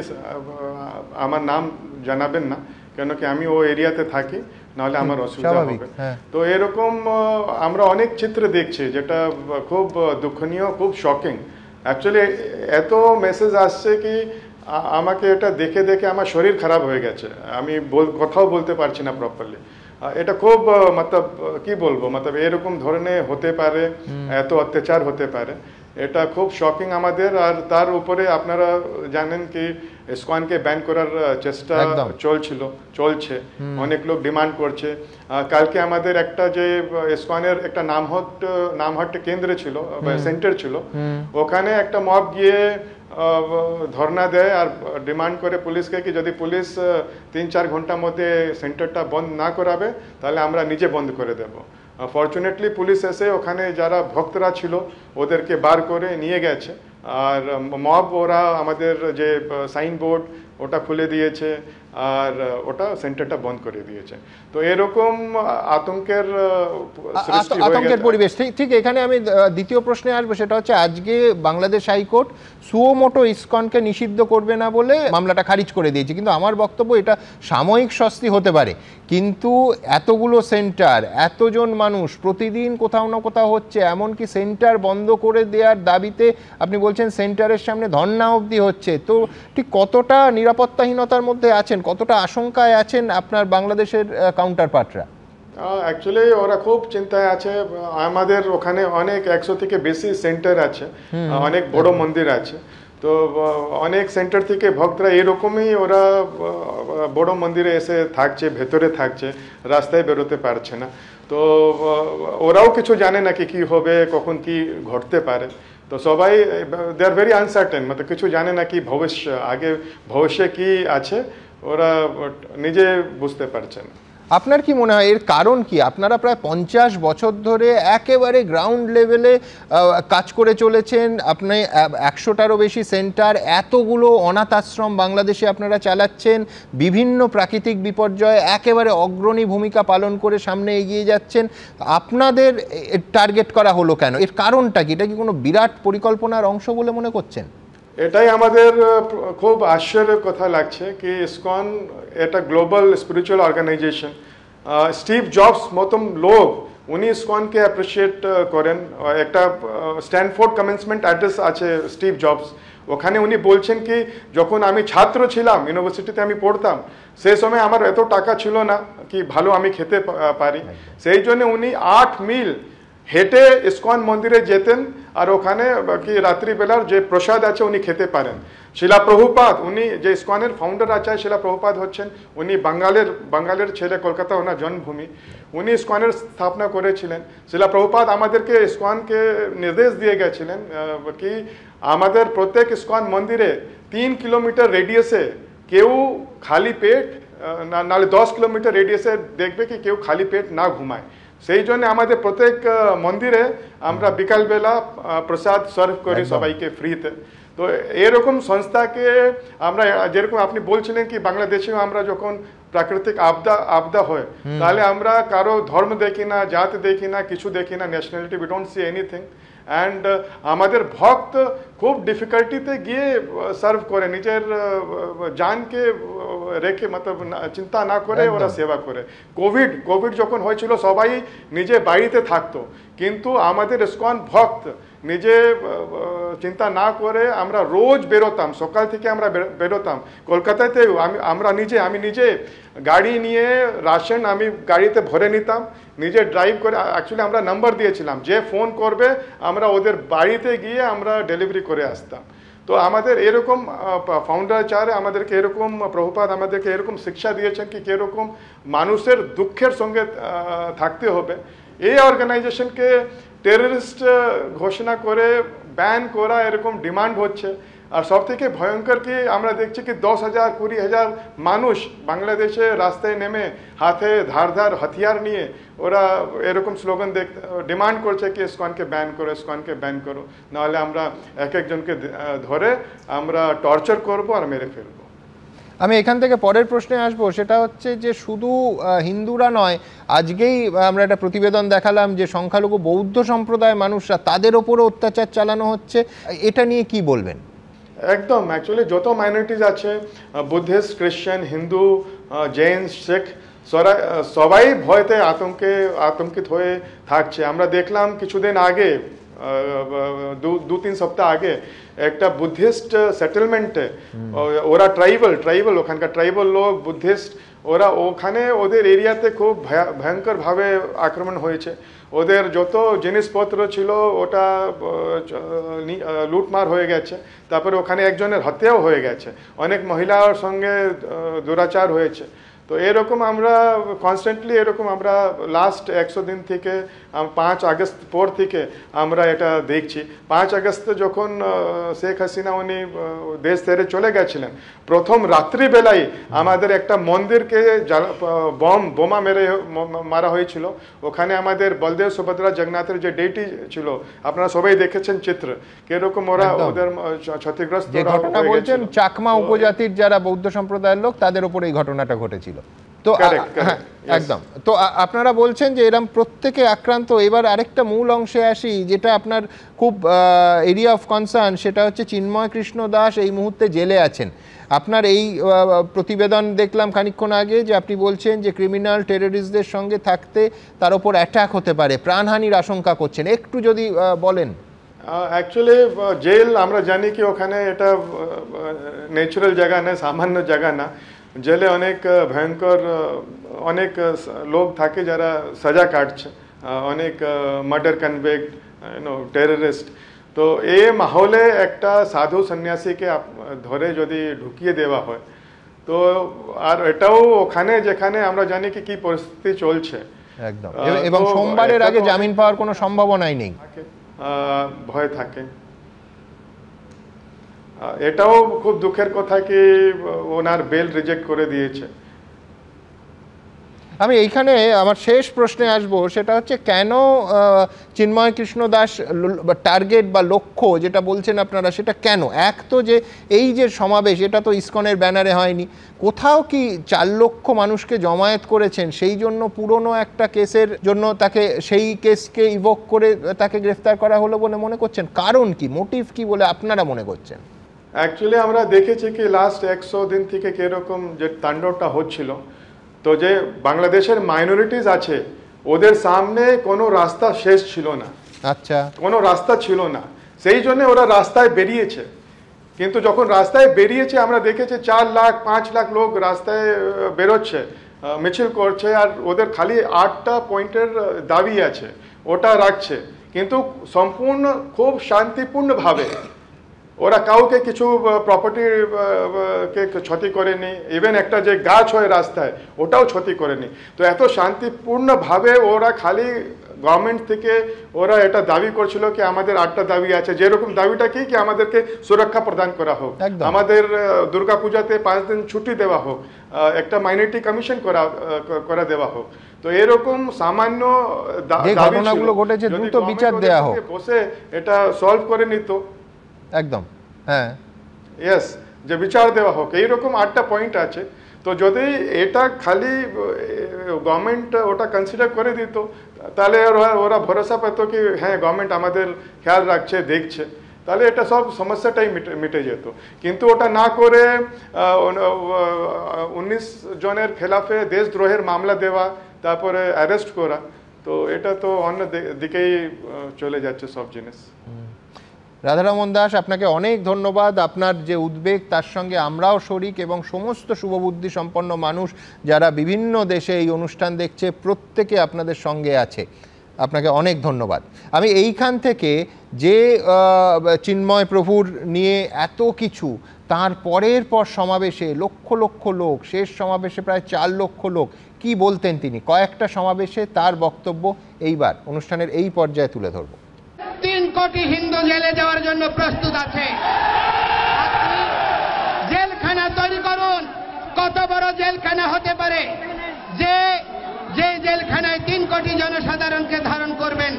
আমার নাম জানাবেন না, কেন কি আমি ও এরিয়াতে থাকি, নাহলে আমার অসুবিধা হবে। তো এরকম আমরা অনেক চিত্র দেখছি যেটা খুব দুঃখনীয়, খুব শকিং। অ্যাকচুয়ালি এত মেসেজ আসছে কি আমাকে এটা দেখে দেখে আমার শরীর খারাপ হয়ে গেছে, আমি কথাও বলতে পারছি না প্রপারলি। এটা খুব মতলব কি বলবো, মতলব এরকম ধরনের হতে পারে, এত অত্যাচার হতে পারে, এটা খুব শকিং আমাদের। আর তার উপরে আপনারা জানেন কি ইসকনকে ব্যান করার চেষ্টা চলছে, অনেক লোক ডিমান্ড করছে। কালকে আমাদের একটা যে ইসকনের একটা নামহট্ট কেন্দ্র ছিল, সেন্টার ছিল, ওখানে একটা মব গিয়ে ধর্ণা দেয় আর ডিমান্ড করে পুলিশকে কি যদি পুলিশ 3-4 ঘন্টার মধ্যে সেন্টারটা বন্ধ না করাবে তাহলে আমরা নিজে বন্ধ করে দেব। ফরচুনেটলি পুলিশ এসে ওখানে যারা ভক্তরা ছিল ওদেরকে বার করে নিয়ে গেছে, আর মব ওরা আমাদের যে সাইনবোর্ড ওটা খুলে দিয়েছে আর ওটা সেন্টারটা বন্ধ করে দিয়েছে। তো এরকম আতঙ্কের পরিবেশ। ঠিক এখানে আমি দ্বিতীয় প্রশ্নে আসবো, সেটা হচ্ছে আজকে বাংলাদেশ হাইকোর্ট সুমোটো ইসকনকে নিষিদ্ধ করবে না বলে মামলাটা খারিজ করে দিয়েছে, কিন্তু আমার বক্তব্য এটা সাময়িক স্বস্তি হতে পারে, কিন্তু এতগুলো সেন্টার, এতজন মানুষ প্রতিদিন কোথাও না কোথাও হচ্ছে, এমনকি সেন্টার বন্ধ করে দেওয়ার দাবিতে আপনি বলছেন সেন্টারের সামনে ধর্ণা অবধি হচ্ছে, তো ঠিক কতটা নিরাপত্তাহীনতার মধ্যে আছেন, কতটা আশঙ্কায় আছেন আপনার বাংলাদেশের কাউন্টার পার্টরা? অ্যাকচুয়ালি ওরা খুব চিন্তায় আছে। আমাদের ওখানে অনেক 100 থেকে বেশি সেন্টার আছে, অনেক বড় মন্দির আছে, তো অনেক সেন্টার থেকে ভক্তরা এরকমই ওরা বড় মন্দিরে এসে থাকছে, ভেতরে থাকছে, রাস্তায় বেরোতে পারছে না। তো ওরাও কিছু জানে না কি হবে, কখন কি ঘটতে পারে। তো সবাই দে আর ভেরি আনসার্টেন, মানে কিছু জানে না কি ভবিষ্যে কি আছে, ওরা নিজে বুঝতে পারছেন। আপনার কি মনে হয় এর কারণ কি? আপনারা প্রায় 50 বছর ধরে একেবারে গ্রাউন্ড লেভেলে কাজ করে চলেছেন, আপনি 100টারও বেশি সেন্টার, এতগুলো অনাথ আশ্রম বাংলাদেশে আপনারা চালাচ্ছেন, বিভিন্ন প্রাকৃতিক বিপর্যয়ে একেবারে অগ্রণী ভূমিকা পালন করে সামনে এগিয়ে যাচ্ছেন, আপনাদের টার্গেট করা হলো কেন? এর কারণটা কি? এটা কি কোনো বিরাট পরিকল্পনার অংশ বলে মনে করছেন? এটাই আমাদের খুব আশ্চর্যের কথা লাগছে কি ইসকন এটা global spiritual organisation. Steve Jobs মতন লোক উনি ইসকনকে অ্যাপ্রিসিয়েট করেন। একটা স্ট্যানফোর্ড কমেন্সমেন্ট অ্যাড্রেস আছে স্টিভ জবস, ওখানে উনি বলছেন কি যখন আমি ছাত্র ছিলাম, ইউনিভার্সিটিতে আমি পড়তাম, সেই সময় আমার এত টাকা ছিল না কি ভালো আমি খেতে পারি, সেই জন্য উনি 8 মিল হেঁটে ইসকন মন্দিরে যেতেন আর ওখানে কি রাত্রিবেলার যে প্রসাদ আছে উনি খেতে পারেন। শিলা প্রভুপাদ, উনি যে ইসকনের ফাউন্ডার আছে, শিলা প্রভুপাদ হচ্ছেন উনি বাঙালের ছেলে, কলকাতা ওনার জন্মভূমি, উনি ইসকনের স্থাপনা করেছিলেন। শিলা প্রভুপাদ আমাদেরকে ইসকনকে নির্দেশ দিয়ে গেছিলেন কি আমাদের প্রত্যেক ইসকন মন্দিরে 3 কিলোমিটার রেডিয়াসে কেউ খালি পেট, নাহলে 10 কিলোমিটার রেডিয়াসে দেখবে কি কেউ খালি পেট না ঘুমায়। সেই জন্য আমাদের প্রত্যেক মন্দিরে আমরা বিকালবেলা প্রসাদ সার্ভ করি সবাইকে ফ্রিতে। তো এরকম সংস্থাকে আমরা, যেরকম আপনি বলছিলেন কি বাংলাদেশেও আমরা যখন প্রাকৃতিক আপদা হয় তাহলে আমরা কারো ধর্ম দেখি না, জাত দেখি না, কিছু দেখি না, nationality, we don't see anything. And আমাদের ভক্ত খুব ডিফিকাল্টিতে গিয়ে সার্ভ করে, নিজের জানকে রেখে মতলব চিন্তা না করে ওরা সেবা করে। কোভিড যখন হয়েছিল সবাই নিজে বাড়িতে থাকতো, কিন্তু আমাদের ইসকন ভক্ত নিজে চিন্তা না করে আমরা রোজ বেরোতাম, সকাল থেকে আমরা বেরোতাম কলকাতাতে। আমি নিজে গাড়ি নিয়ে রাশন আমি গাড়িতে ভরে নিতাম, নিজে ড্রাইভ করে। অ্যাকচুয়ালি আমরা নাম্বার দিয়েছিলাম, যে ফোন করবে আমরা ওদের বাড়িতে গিয়ে আমরা ডেলিভারি করে আসতাম। তো আমাদের এরকম ফাউন্ডাচার্য আমাদেরকে এরকম, প্রভুপাদ আমাদেরকে এরকম শিক্ষা দিয়েছেন কি কীরকম মানুষের দুঃখের সঙ্গে থাকতে হবে। এই অর্গানাইজেশনকে টেররিস্ট ঘোষণা করে ব্যান করা এরকম ডিমান্ড হচ্ছে। আর সব থেকে ভয়ঙ্কর কি আমরা দেখছি কি 10,000 20,000 মানুষ বাংলাদেশে রাস্তায় নেমে হাতে ধার হাতিয়ার নিয়ে ওরা এরকম স্লোগান ডিমান্ড করছে কি ইসকনকে ব্যান করো, ইসকনকে ব্যান করো, নাহলে আমরা এক একজনকে ধরে আমরা টর্চার করব আর মেরে ফেলবো। আমি এখান থেকে পরের প্রশ্নে আসবো, সেটা হচ্ছে যে শুধু হিন্দুরা নয়, আজকেই আমরা একটা প্রতিবেদন দেখালাম যে সংখ্যালঘু বৌদ্ধ সম্প্রদায়ের মানুষরা তাদের ওপরও অত্যাচার চালানো হচ্ছে, এটা নিয়ে কি বলবেন? একদম, অ্যাকচুয়ালি যত মাইনরিটিজ আছে, বুদ্ধিস্ট, খ্রিশ্চান, হিন্দু, জৈন, শিখ, সবাই ভয়তে আতঙ্কিত হয়ে থাকছে। আমরা দেখলাম কিছুদিন আগে, 2-3 সপ্তাহ আগে একটা বুদ্ধিস্ট সেটেলমেন্টে, ওরা ট্রাইবাল ওখানকার ট্রাইবাল লোক বুদ্ধিস্ট, ওরা ওখানে ওদের এরিয়াতে খুব ভয়ঙ্করভাবে আক্রমণ হয়েছে। ওদের যত জিনিসপত্র ছিল ওটা লুটমার হয়ে গেছে, তারপরে ওখানে একজনের হত্যাও হয়ে গেছে, অনেক মহিলার সঙ্গে দুরাচার হয়েছে। তো এরকম আমরা কনস্ট্যান্টলি এরকম আমরা লাস্ট 100 দিন থেকে 5 আগস্ট পর থেকে আমরা এটা দেখছি। 5 আগস্ট যখন শেখ হাসিনা উনি দেশ ছেড়ে চলে গেছিলেন, প্রথম রাত্রিবেলায় আমাদের একটা মন্দিরকে বোমা মারা হয়েছিল। ওখানে আমাদের বলদেব, সুভদ্রা, জগন্নাথের যে ডেটি ছিল, আপনারা সবাই দেখেছেন চিত্র, কিরকম ওরা ওদের ক্ষতিগ্রস্ত। যে ঘটনা বলছেন চাকমা উপজাতির যারা বৌদ্ধ সম্প্রদায়ের লোক, তাদের উপর এই ঘটনাটা ঘটেছিল। তো একদম, তো আপনারা বলছেন যে এরকম প্রত্যেকে আক্রান্ত। এবার আরেকটা মূল অংশে আসি, যেটা আপনার খুব এরিয়া অফ কনসার্ন, সেটা হচ্ছে চিন্ময় কৃষ্ণ দাস এই মুহূর্তে জেলে আছেন। আপনার এই প্রতিবেদন দেখলাম খানিকক্ষণ আগে, যে আপনি বলছেন যে ক্রিমিনাল টেররিস্টদের সঙ্গে থাকতে তার উপর অ্যাটাক হতে পারে, প্রাণহানির আশঙ্কা করছেন, একটু যদি বলেন। অ্যাকচুয়ালি জেল আমরা জানি কি ওখানে এটা ন্যাচারাল জায়গা না, সামান্য জায়গা না। জেলে অনেক ভয়ঙ্কর অনেক লোক থাকে যারা সাজা কাটছে, অনেক মার্ডার কনভিক্ট, টেররিস্ট। তো এই মাহলে একটা সাধু সন্ন্যাসীকে ধরে যদি ঢুকিয়ে দেওয়া হয়, তো আর এটাও ওখানে যেখানে আমরা জানি কি কি পরিস্থিতি চলছে, একদম, এবং সোমবারের আগে জামিন পাওয়ার কোনো সম্ভাবনাই নেই, ভয় থাকে। এটাও খুব দুঃখের কথা কি ওনার বেল রিজেক্ট করে দিয়েছে। আমি এইখানে আমার শেষ প্রশ্নে আসবো, সেটা হচ্ছে কেন চিন্ময় কৃষ্ণ দাস টার্গেট বা লক্ষ্য যেটা বলছেন আপনারা, সেটা কেন? এক তো যে এই যে সমাবেশ, এটা তো ইসকনের ব্যানারে হয়নি, কোথাও কি 4 লক্ষ মানুষকে জমায়েত করেছেন, সেই জন্য পুরনো একটা কেসের জন্য তাকে, সেই কেসকে ইভোক করে তাকে গ্রেফতার করা হলো বলে মনে করছেন? কারণ কি, মোটিভ কি বলে আপনারা মনে করছেন? অ্যাকচুয়ালি আমরা দেখেছি কি লাস্ট 100 দিন থেকে কিরকম যে তাণ্ডবটা হচ্ছিল, তো যে বাংলাদেশের মাইনরিটিস আছে ওদের সামনে কোনো রাস্তা শেষ ছিল না। আচ্ছা, কোনো রাস্তা ছিল না, সেই জন্য ওরা রাস্তায় বেরিয়েছে। কিন্তু যখন রাস্তায় বেরিয়েছে আমরা দেখেছি 4 লাখ 5 লাখ লোক রাস্তায় বেরোচ্ছে, মিছিল করছে, আর ওদের খালি 8টা পয়েন্টের দাবি আছে, ওটা রাখছে। কিন্তু সম্পূর্ণ খুব শান্তিপূর্ণভাবে, ওরা কাউকে কিছু প্রপার্টিকে ক্ষতি করেনি, ইভেন একটা যে গাছ হয় রাস্তায় ওটাও ক্ষতি করেনি। তো এত শান্তিপূর্ণভাবে ওরা খালি গভর্নমেন্ট থেকে ওরা এটা দাবি করছিল কি আমাদের 8টা দাবি আছে, যেরকম দাবিটা কি আমাদেরকে সুরক্ষা প্রদান করা হোক, আমাদের দুর্গাপূজাতে 5 দিন ছুটি দেওয়া হোক, একটা মাইনরিটি কমিশন করা দেওয়া হোক। তো এরকম সামান্য ঘটনাগুলো ঘটেছে দ্রুত বিচার দেওয়া হোক, বসে এটা সলভ করে নিত। একদম, হ্যাঁ, ইয়েস, যে বিচার দেওয়া হোক, এইরকম 8টা পয়েন্ট আছে। তো যদি এটা খালি গভর্নমেন্ট ওটা কনসিডার করে দিত, তাহলে ওরা ভরসা পেত কি হ্যাঁ গভর্নমেন্ট আমাদের খেয়াল রাখছে, দেখছে, তাহলে এটা সব সমস্যাটাই মিটে যেত। কিন্তু ওটা না করে 19 জনের খেলাফে দেশদ্রোহের মামলা দেওয়া, তারপরে অ্যারেস্ট করা, তো এটা তো অন্য দিকেই চলে যাচ্ছে সব জিনিস। রাধারমন দাস, আপনাকে অনেক ধন্যবাদ। আপনার যে উদ্বেগ তার সঙ্গে আমরাও শরিক, এবং সমস্ত শুভবুদ্ধি সম্পন্ন মানুষ যারা বিভিন্ন দেশে এই অনুষ্ঠান দেখছে প্রত্যেকে আপনাদের সঙ্গে আছে। আপনাকে অনেক ধন্যবাদ। আমি এইখান থেকে যে চিন্ময় প্রভুর নিয়ে এত কিছু, তার পরের পর সমাবেশে লক্ষ লক্ষ লোক, শেষ সমাবেশে প্রায় 4 লক্ষ লোক, কি বলতেন তিনি কয়েকটা সমাবেশে, তার বক্তব্য এইবার অনুষ্ঠানের এই পর্যায়ে তুলে ধরব। 3 কোটি হিন্দু জেলে যাওয়ার জন্য প্রস্তুত আছে। জেলখানা তৈরি করুন। কত বড় জেলখানা হতে পারে যে জেলখানায় 3 কোটি জনসাধারণকে ধারণ করবেন?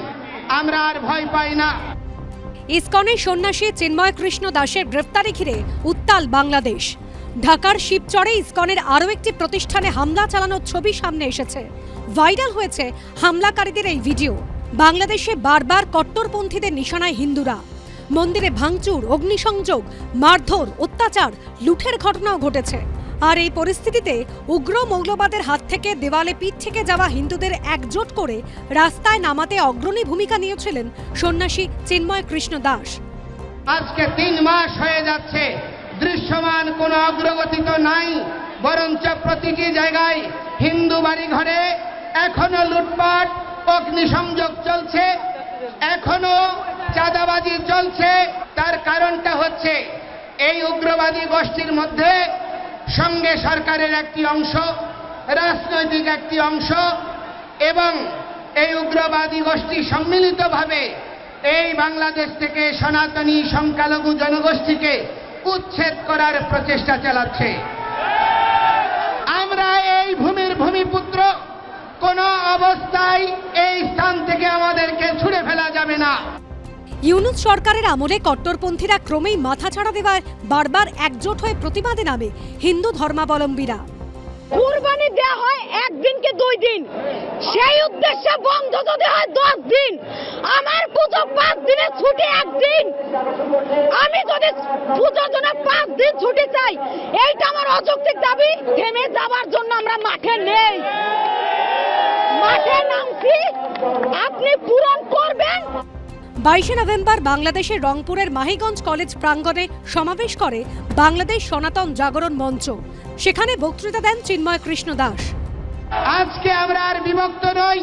আমরা আর ভয় পাই না। ইসকনের সন্ন্যাসী চিন্ময় কৃষ্ণ দাসের গ্রেফতারি ঘিরে উত্তাল বাংলাদেশ। ঢাকার শিবচরে ইসকনের আরও একটি প্রতিষ্ঠানে হামলা চালানোর ছবি সামনে এসেছে। ভাইরাল হয়েছে হামলাকারীদের এই ভিডিও। বাংলাদেশে বারবার কট্টরপন্থীদের নিশানায় হিন্দুরা। মন্দিরে ভাঙচুর, অগ্নিসংযোগ, মারধর, অত্যাচার, লুঠের ঘটনাও ঘটেছে। আর এই পরিস্থিতিতে উগ্র মৌলবাদের হাত থেকে দেওয়ালে পিঠ থেকে যাওয়া হিন্দুদের একজোট করে রাস্তায় নামাতে অগ্রণী ভূমিকা নিয়েছিলেন সন্ন্যাসী চিন্ময় কৃষ্ণ দাস। আজকে 3 মাস হয়ে যাচ্ছে, দৃশ্যমান কোনো অগ্রগতি তো নাই, বরঞ্চ প্রতিটি জায়গায় হিন্দু বাড়ি ঘরে এখনো লুটপাট, অগ্নিসংযোগ চলছে, এখনো চাঁদাবাজি চলছে। তার কারণটা হচ্ছে এই উগ্রবাদী গোষ্ঠীর মধ্যে সঙ্গে সরকারের একটি অংশ, রাজনৈতিক একটি অংশ এবং এই উগ্রবাদী গোষ্ঠী সম্মিলিতভাবে এই বাংলাদেশ থেকে সনাতনী সংখ্যালঘু জনগোষ্ঠীকে উচ্ছেদ করার প্রচেষ্টা চালাচ্ছে। আমরা এই ভূমির ভূমিপুত্র, কোনো অবস্থায় এই স্থান থেকে আমাদেরকে ছুড়ে ফেলা যাবে না। ইউনূস সরকারের আমলে কট্টরপন্থীরা ক্রমেই মাথাছাড়া দেওয়ায় বারবার একজোট হয়ে প্রতিবাদে নামে হিন্দু ধর্মাবলম্বীরা। কুরবানি দেওয়া হয় 1 দিন কি 2 দিন, সেই উদ্দেশ্যে বন্ধ যদি হয় 10 দিন। আমার পুজো 5 দিনের ছুটি 1 দিন, আমি যদি পুজোর জন্য 5 দিন ছুটি চাই, এইটা আমার অযৌক্তিক দাবি। থেমে যাওয়ার জন্য আমরা মাঠে নেই, মাঠে নামছি, আপনি পূরণ করবেন। 22 নভেম্বর বাংলাদেশের রংপুরের মাহিগঞ্জ কলেজ প্রাঙ্গণে সমাবেশ করে বাংলাদেশ সনাতন জাগরণ মঞ্চ। সেখানে বক্তৃতা দেন চিন্ময় কৃষ্ণ দাস। আজকে আমরা আর বিভক্ত নই।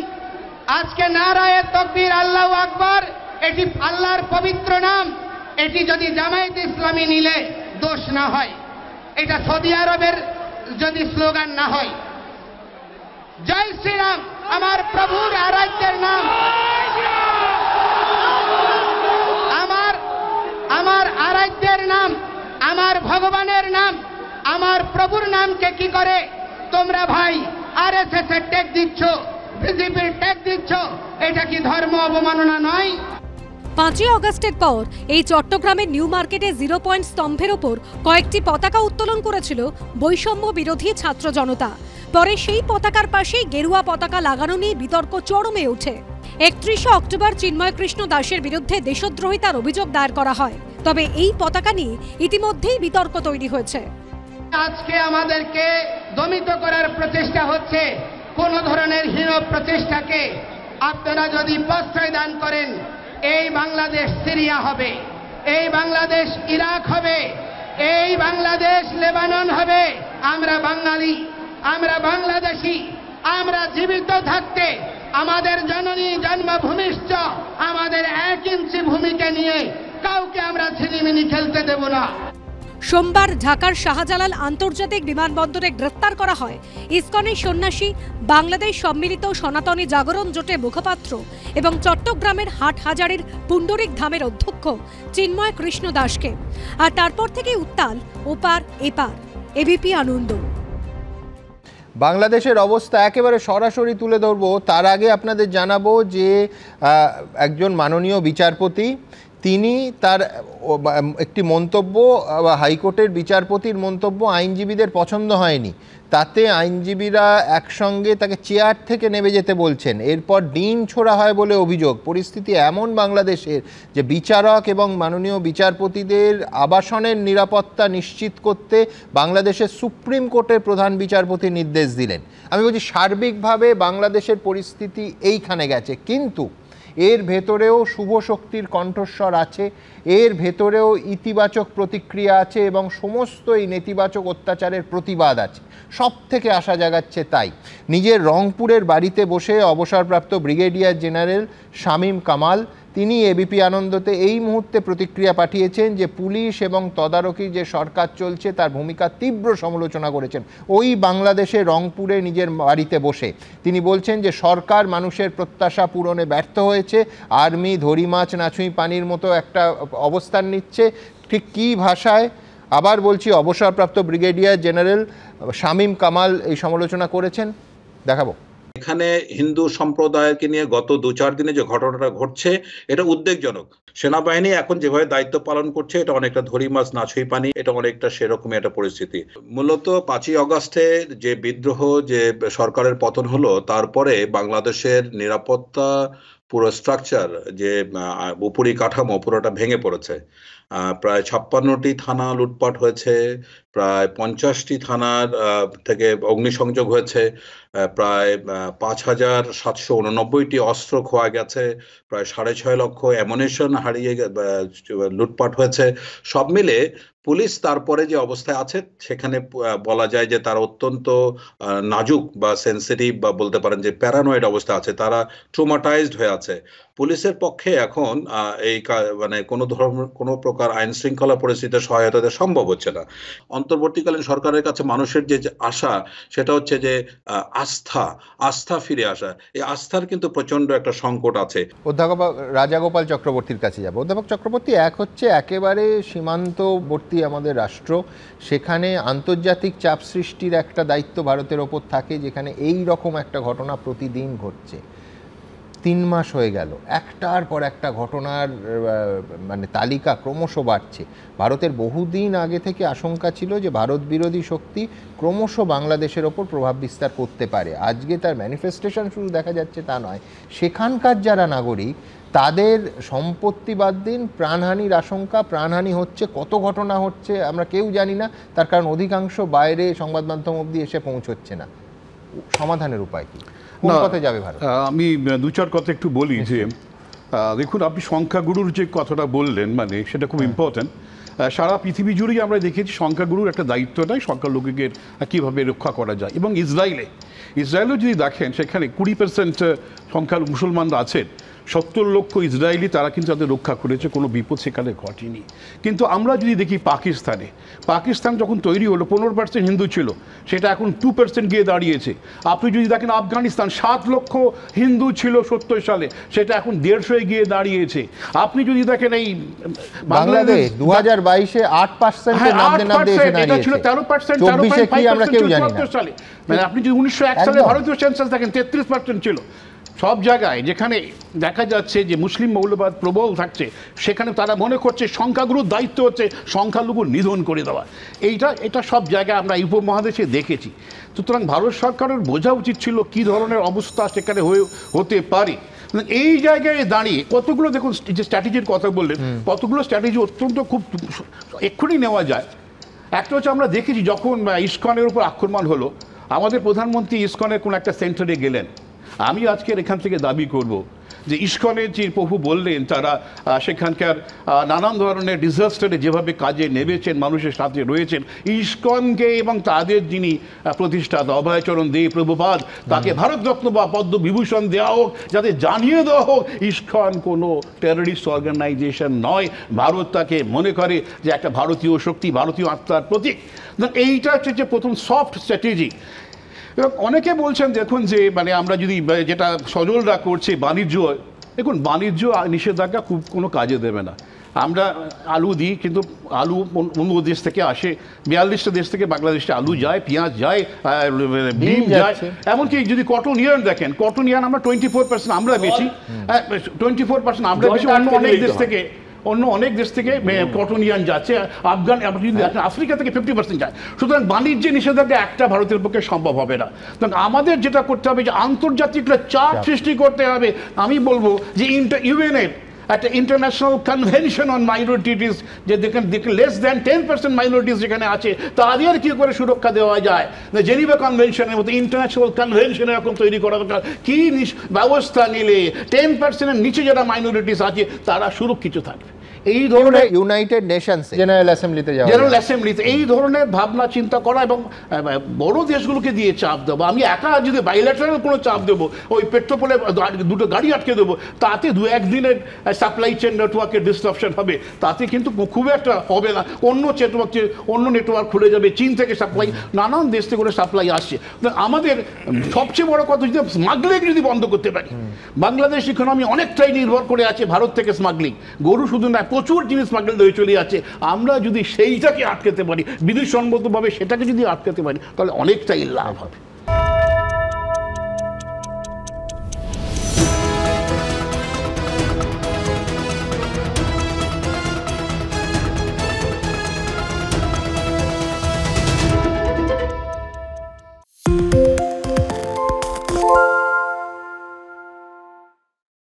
আজকে নারায়ে তাকবীর, আল্লাহু আকবার, এটি আল্লাহর পবিত্র নাম। এটি যদি জামায়াত ইসলামী নিলে দোষ না হয়, এটা সৌদি আরবের যদি স্লোগান না হয়। জয় শ্রীরাম আমার প্রভুর আরাধ্যের নাম, আমার আরাধ্যের নাম, আমার ভগবানের নাম, আমার প্রভুর নামকে কি করে তোমরা ভাই আরএসএস এর ট্যাগ দিচ্ছ, বিজেপির ট্যাগ দিচ্ছ? এটা কি ধর্ম অবমাননা নয়? 5 আগস্টের পর এই চট্টগ্রামের নিউ মার্কেটে 0 পয়েন্ট স্তম্ভের ওপর কয়েকটি পতাকা উত্তোলন করেছিল বৈষম্য বিরোধী ছাত্র জনতা। পরে সেই পতাকার পাশেই গেরুয়া পতাকা লাগানো নিয়ে বিতর্ক চরমে ওঠে। 31 অক্টোবর চিন্ময় কৃষ্ণ দাসের বিরুদ্ধে দেশদ্রোহিতার অভিযোগ দায়ের করা হয়। তবে এই পতাকা নিয়ে ইতিমধ্যেই বিতর্ক তৈরি হয়েছে। আজকে আমাদেরকে দমিত করার প্রচেষ্টা হচ্ছে। কোন ধরনের হীন প্রচেষ্টাকে আপনারা যদি প্রশ্রয় দান করেন, এই বাংলাদেশ সিরিয়া হবে, এই বাংলাদেশ ইরাক হবে, এই বাংলাদেশ লেবানন হবে। আমরা বাঙালি, আমরা বাংলাদেশি, আমরা জীবিত থাকতে আমাদের জননী জন্মভূমিষ্ঠ আমাদের 1 ইঞ্চি ভূমিকে নিয়ে কাউকে আমরা ছিনিমিনি খেলতে দেব না। সোমবার ঢাকার শাহজালাল আন্তর্জাতিক বিমানবন্দরে গ্রেফতার করা হয় ইসকনের সন্ন্যাসী, বাংলাদেশ সম্মিলিত সনাতনী জাগরণ জোটের মুখপাত্র এবং চট্টগ্রামের হাটহাজারীর পুণ্ডরিক ধামের অধ্যক্ষ চিন্ময় কৃষ্ণ দাসকে। আর তারপর থেকে উত্তাল ওপার এপার। এবিপি আনন্দ। বাংলাদেশের অবস্থা একেবারে সরাসরি তুলে ধরব। তার আগে আপনাদের জানাবো যে একজন মাননীয় বিচারপতি, তিনি তার একটি মন্তব্য, হাইকোর্টের বিচারপতির মন্তব্য আইনজীবীদের পছন্দ হয়নি। তাতে আইনজীবীরা একসঙ্গে তাকে চেয়ার থেকে নেমে যেতে বলছেন। এরপর ডিম ছোড়া হয় বলে অভিযোগ। পরিস্থিতি এমন বাংলাদেশের যে বিচারক এবং মাননীয় বিচারপতিদের আবাসনের নিরাপত্তা নিশ্চিত করতে বাংলাদেশের সুপ্রিম কোর্টের প্রধান বিচারপতি নির্দেশ দিলেন। আমি বলছি সার্বিকভাবে বাংলাদেশের পরিস্থিতি এইখানে গেছে, কিন্তু এর ভেতরেও শুভ শক্তির কণ্ঠস্বর আছে, এর ভেতরেও ইতিবাচক প্রতিক্রিয়া আছে এবং সমস্ত এই নেতিবাচক অত্যাচারের প্রতিবাদ আছে। সব থেকে আশা জাগাচ্ছে তাই। নিজের রংপুরের বাড়িতে বসে অবসরপ্রাপ্ত ব্রিগেডিয়ার জেনারেল শামীম কামাল তিনি এবিপি আনন্দতে এই মুহূর্তে প্রতিক্রিয়া পাঠিয়েছেন যে পুলিশ এবং তদারকি যে সরকার চলছে তার ভূমিকা তীব্র সমালোচনা করেছেন ওই বাংলাদেশে রংপুরে নিজের বাড়িতে বসে। তিনি বলছেন যে সরকার মানুষের প্রত্যাশা পূরণে ব্যর্থ হয়েছে, আর্মি ধরি মাছ নাছুই পানির মতো একটা অবস্থান নিচ্ছে। ঠিক কী ভাষায়, আবার বলছি, অবসরপ্রাপ্ত ব্রিগেডিয়ার জেনারেল শামীম কামাল এই সমালোচনা করেছেন, দেখাবো। এখানে হিন্দু সম্প্রদায়কে নিয়ে গত 2-4 দিনে যে ঘটনাটা ঘটছে এটা উদ্বেগজনক। সেনাবাহিনী এখন যেভাবে দায়িত্ব পালন করছে এটা অনেকটা ধরি মাছ নাছুই পানি, এটা অনেকটা সেরকমই একটা পরিস্থিতি। মূলত 5ই অগাস্টে যে বিদ্রোহ, যে সরকারের পতন হলো, তারপরে বাংলাদেশের নিরাপত্তা পুরো স্ট্রাকচার, যে উপরি কাঠামো পুরোটা ভেঙে পড়েছে। প্রায় 56টি থানা লুটপাট হয়েছে, প্রায় 50টি থানার থেকে অগ্নিসংযোগ হয়েছে, প্রায় 5789টি অস্ত্র খোয়া গেছে, প্রায় 6.5 লক্ষ অ্যামুনিশন হারিয়ে লুটপাট হয়েছে। সব মিলে পুলিশ তারপরে যে অবস্থায় আছে সেখানে বলা যায় যে তারা অত্যন্ত নাজুক বা সেন্সিটিভ বা বলতে পারেন যে প্যারানয়েড অবস্থা আছে, তারা ট্রমাটাইজড হয়ে আছে। পুলিশের পক্ষে এখন এই মানে কোনো প্রকার আইন শৃঙ্খলা পরিস্থিতিতে সহায়তা দেওয়া সম্ভব হচ্ছে না। অন্তর্বর্তীকালীন সরকারের কাছে মানুষের যে আশা সেটা হচ্ছে যে আস্থা ফিরে আসা। এই আস্থার কিন্তু প্রচন্ড একটা সংকট আছে। অধ্যাপক রাজাগোপাল চক্রবর্তীর কাছে যাব। অধ্যাপক চক্রবর্তী, এক হচ্ছে একেবারে সীমান্তবর্তী আমাদের রাষ্ট্র, সেখানে আন্তর্জাতিক চাপ সৃষ্টির একটা দায়িত্ব ভারতের ওপর থাকে, যেখানে এই রকম একটা ঘটনা প্রতিদিন ঘটছে। 3 মাস হয়ে গেল, একটার পর একটা ঘটনার মানে তালিকা ক্রমশ বাড়ছে। ভারতের বহুদিন আগে থেকে আশঙ্কা ছিল যে ভারত বিরোধী শক্তি ক্রমশ বাংলাদেশের ওপর প্রভাব বিস্তার করতে পারে। আজকে তার ম্যানিফেস্টেশন শুরু দেখা যাচ্ছে তা নয়, সেখানকার যারা নাগরিক তাদের সম্পত্তি বাদ দিন, প্রাণহানির আশঙ্কা। প্রাণহানি হচ্ছে, কত ঘটনা হচ্ছে আমরা কেউ জানি না, তার কারণ অধিকাংশ বাইরে সংবাদ মাধ্যম অবধি এসে পৌঁছচ্ছে না। সমাধানের উপায় কি? কোন পথে যাবে ভারত? আমি 2-4 কথা একটু বলি যে দেখুন, আপনি সংখ্যাগুরুর যে কথাটা বললেন, মানে সেটা খুব ইম্পর্টেন্ট। সারা পৃথিবী জুড়েই আমরা দেখেছি সংখ্যাগুরুর একটা দায়িত্ব নেয় সংখ্যালঘুকে কীভাবে রক্ষা করা যায়। এবং ইসরায়েলেও যদি দেখেন, সেখানে 20% সংখ্যালঘু মুসলমানরা আছেন, 70 লক্ষ ইসরায়েলি, তারা কিন্তু তাদের রক্ষা করেছে, কোনো বিপদ সেখানে ঘটেনি। কিন্তু আমরা যদি দেখি পাকিস্তান যখন তৈরি হলো 15% হিন্দু ছিল, সেটা এখন 2% গিয়ে দাঁড়িয়েছে। আপনি যদি দেখেন আফগানিস্তান 7 লক্ষ হিন্দু ছিল 70 সালে, সেটা এখন 150 গিয়ে দাঁড়িয়েছে। আপনি যদি দেখেন এই বাংলাদেশ 2022-এ 8% এটা ছিল 13% সালে। মানে আপনি যদি 1901 সালে ভারতীয় সেন্সাস দেখেন 33% ছিল। সব জায়গায় যেখানে দেখা যাচ্ছে যে মুসলিম মৌলবাদ প্রবল থাকছে, সেখানে তারা মনে করছে সংখ্যাগুরুর দায়িত্ব হচ্ছে সংখ্যালঘু নিধন করে দেওয়া। এটা সব জায়গায় আমরা উপমহাদেশে দেখেছি। সুতরাং ভারত সরকারের বোঝা উচিত ছিল কী ধরনের অবস্থা সেখানে হতে পারে। এই জায়গায় দাঁড়িয়ে কতগুলো, দেখুন যে স্ট্র্যাটেজির কথা বললেন, কতগুলো স্ট্র্যাটেজি অত্যন্ত খুব এক্ষুনি নেওয়া যায়। একটা হচ্ছে, আমরা দেখেছি যখন ইসকনের উপর আক্রমণ হলো, আমাদের প্রধানমন্ত্রী ইসকনের কোনো একটা সেন্টারে গেলেন। আমি আজকের এখান থেকে দাবি করব যে ইসকনের যে প্রভু বললেন, তারা সেখানকার নানান ধরনের ডিজাস্টারে যেভাবে কাজে নেমেছেন, মানুষের সাথে রয়েছেন, ইসকনকে এবং তাদের যিনি প্রতিষ্ঠাতা অভয়চরণ দে প্রভুপাদ, তাকে ভারতরত্ন বা পদ্মবিভূষণ দেওয়া হোক, যাতে জানিয়ে দেওয়া হোক ইসকন কোনো টেররিস্ট অর্গানাইজেশন নয়। ভারত তাকে মনে করে যে একটা ভারতীয় শক্তি, ভারতীয় আত্মার প্রতীক। এইটা হচ্ছে যে প্রথম সফট স্ট্র্যাটেজি। এবং অনেকে বলছেন, দেখুন যে মানে আমরা যদি যেটা সজলরা করছে বাণিজ্য, দেখুন বাণিজ্য নিষেধাজ্ঞা খুব কোনো কাজে দেবে না। আমরা আলু দিই, কিন্তু আলু অন্য দেশ থেকে আসে, 42টা দেশ থেকে বাংলাদেশে আলু যায়, পেঁয়াজ যায়, ডিম যায়। এমনকি যদি কটন ইয়ার্ন দেখেন, কটন ইয়ার্ন আমরা 24% আমরা বেশি, 24% আমরা বেশি, অন্য অনেক দেশ থেকে কটন ইয়ার্ন যাচ্ছে। আপনি যদি দেখেন আফ্রিকা থেকে 50% যায়। সুতরাং বাণিজ্যে নিষেধাজ্ঞা একটা ভারতের পক্ষে সম্ভব হবে না। সুতরাং আমাদের যেটা করতে হবে যে আন্তর্জাতিক চাপ সৃষ্টি করতে হবে। আমি বলবো যে ইউএনের একটা ইন্টারন্যাশনাল কনভেনশন অন মাইনরিটিস, যে দেখেন লেস দ্যান 10% মাইনরিটিস যেখানে আছে, তাদের কী করে সুরক্ষা দেওয়া যায়। জেনিভা কনভেনশনের মতো ইন্টারন্যাশনাল কনভেনশন এরকম তৈরি করা দরকার। কী ব্যবস্থা নিলে 10%-এর নিচে যারা মাইনরিটিস আছে তারা সুরক্ষিত থাকবে। এই ধরনের ইউনাইটেড নেশনস জেনারেল অ্যাসেম্বলিতে যাওয়া, জেনারেল অ্যাসেম্বলিতে এই ধরনের ভাবনা চিন্তা করা এবং বড় দেশগুলোকে দিয়ে চাপ দেবো। আমি একা যদি বাইল্যাটারাল কোনো চাপ দেবো, ওই পেট্রোপোলে দুটো গাড়ি আটকে দেবো, তাতে 2-1 দিনের সাপ্লাই চেন নেটওয়ার্কের ডিসরাপশন হবে, তাতে কিন্তু খুব একটা হবে না। অন্য নেটওয়ার্ক খুলে যাবে, চীন থেকে সাপ্লাই, নানান দেশ থেকে করে সাপ্লাই আসছে। আমাদের সবচেয়ে বড় কথা, যদি স্মাগলিং যদি বন্ধ করতে পারি, বাংলাদেশ ইকোনমি অনেকটাই নির্ভর করে আছে ভারত থেকে স্মাগলিং, গরু শুধু না, প্রচুর জিনিস স্মাগলিং হয়ে চলে আছে। আমরা যদি সেইটাকে আটকাতে পারি, বিধিসম্মতভাবে সেটাকে যদি আটকাতে পারি, তাহলে অনেকটাই লাভ হবে।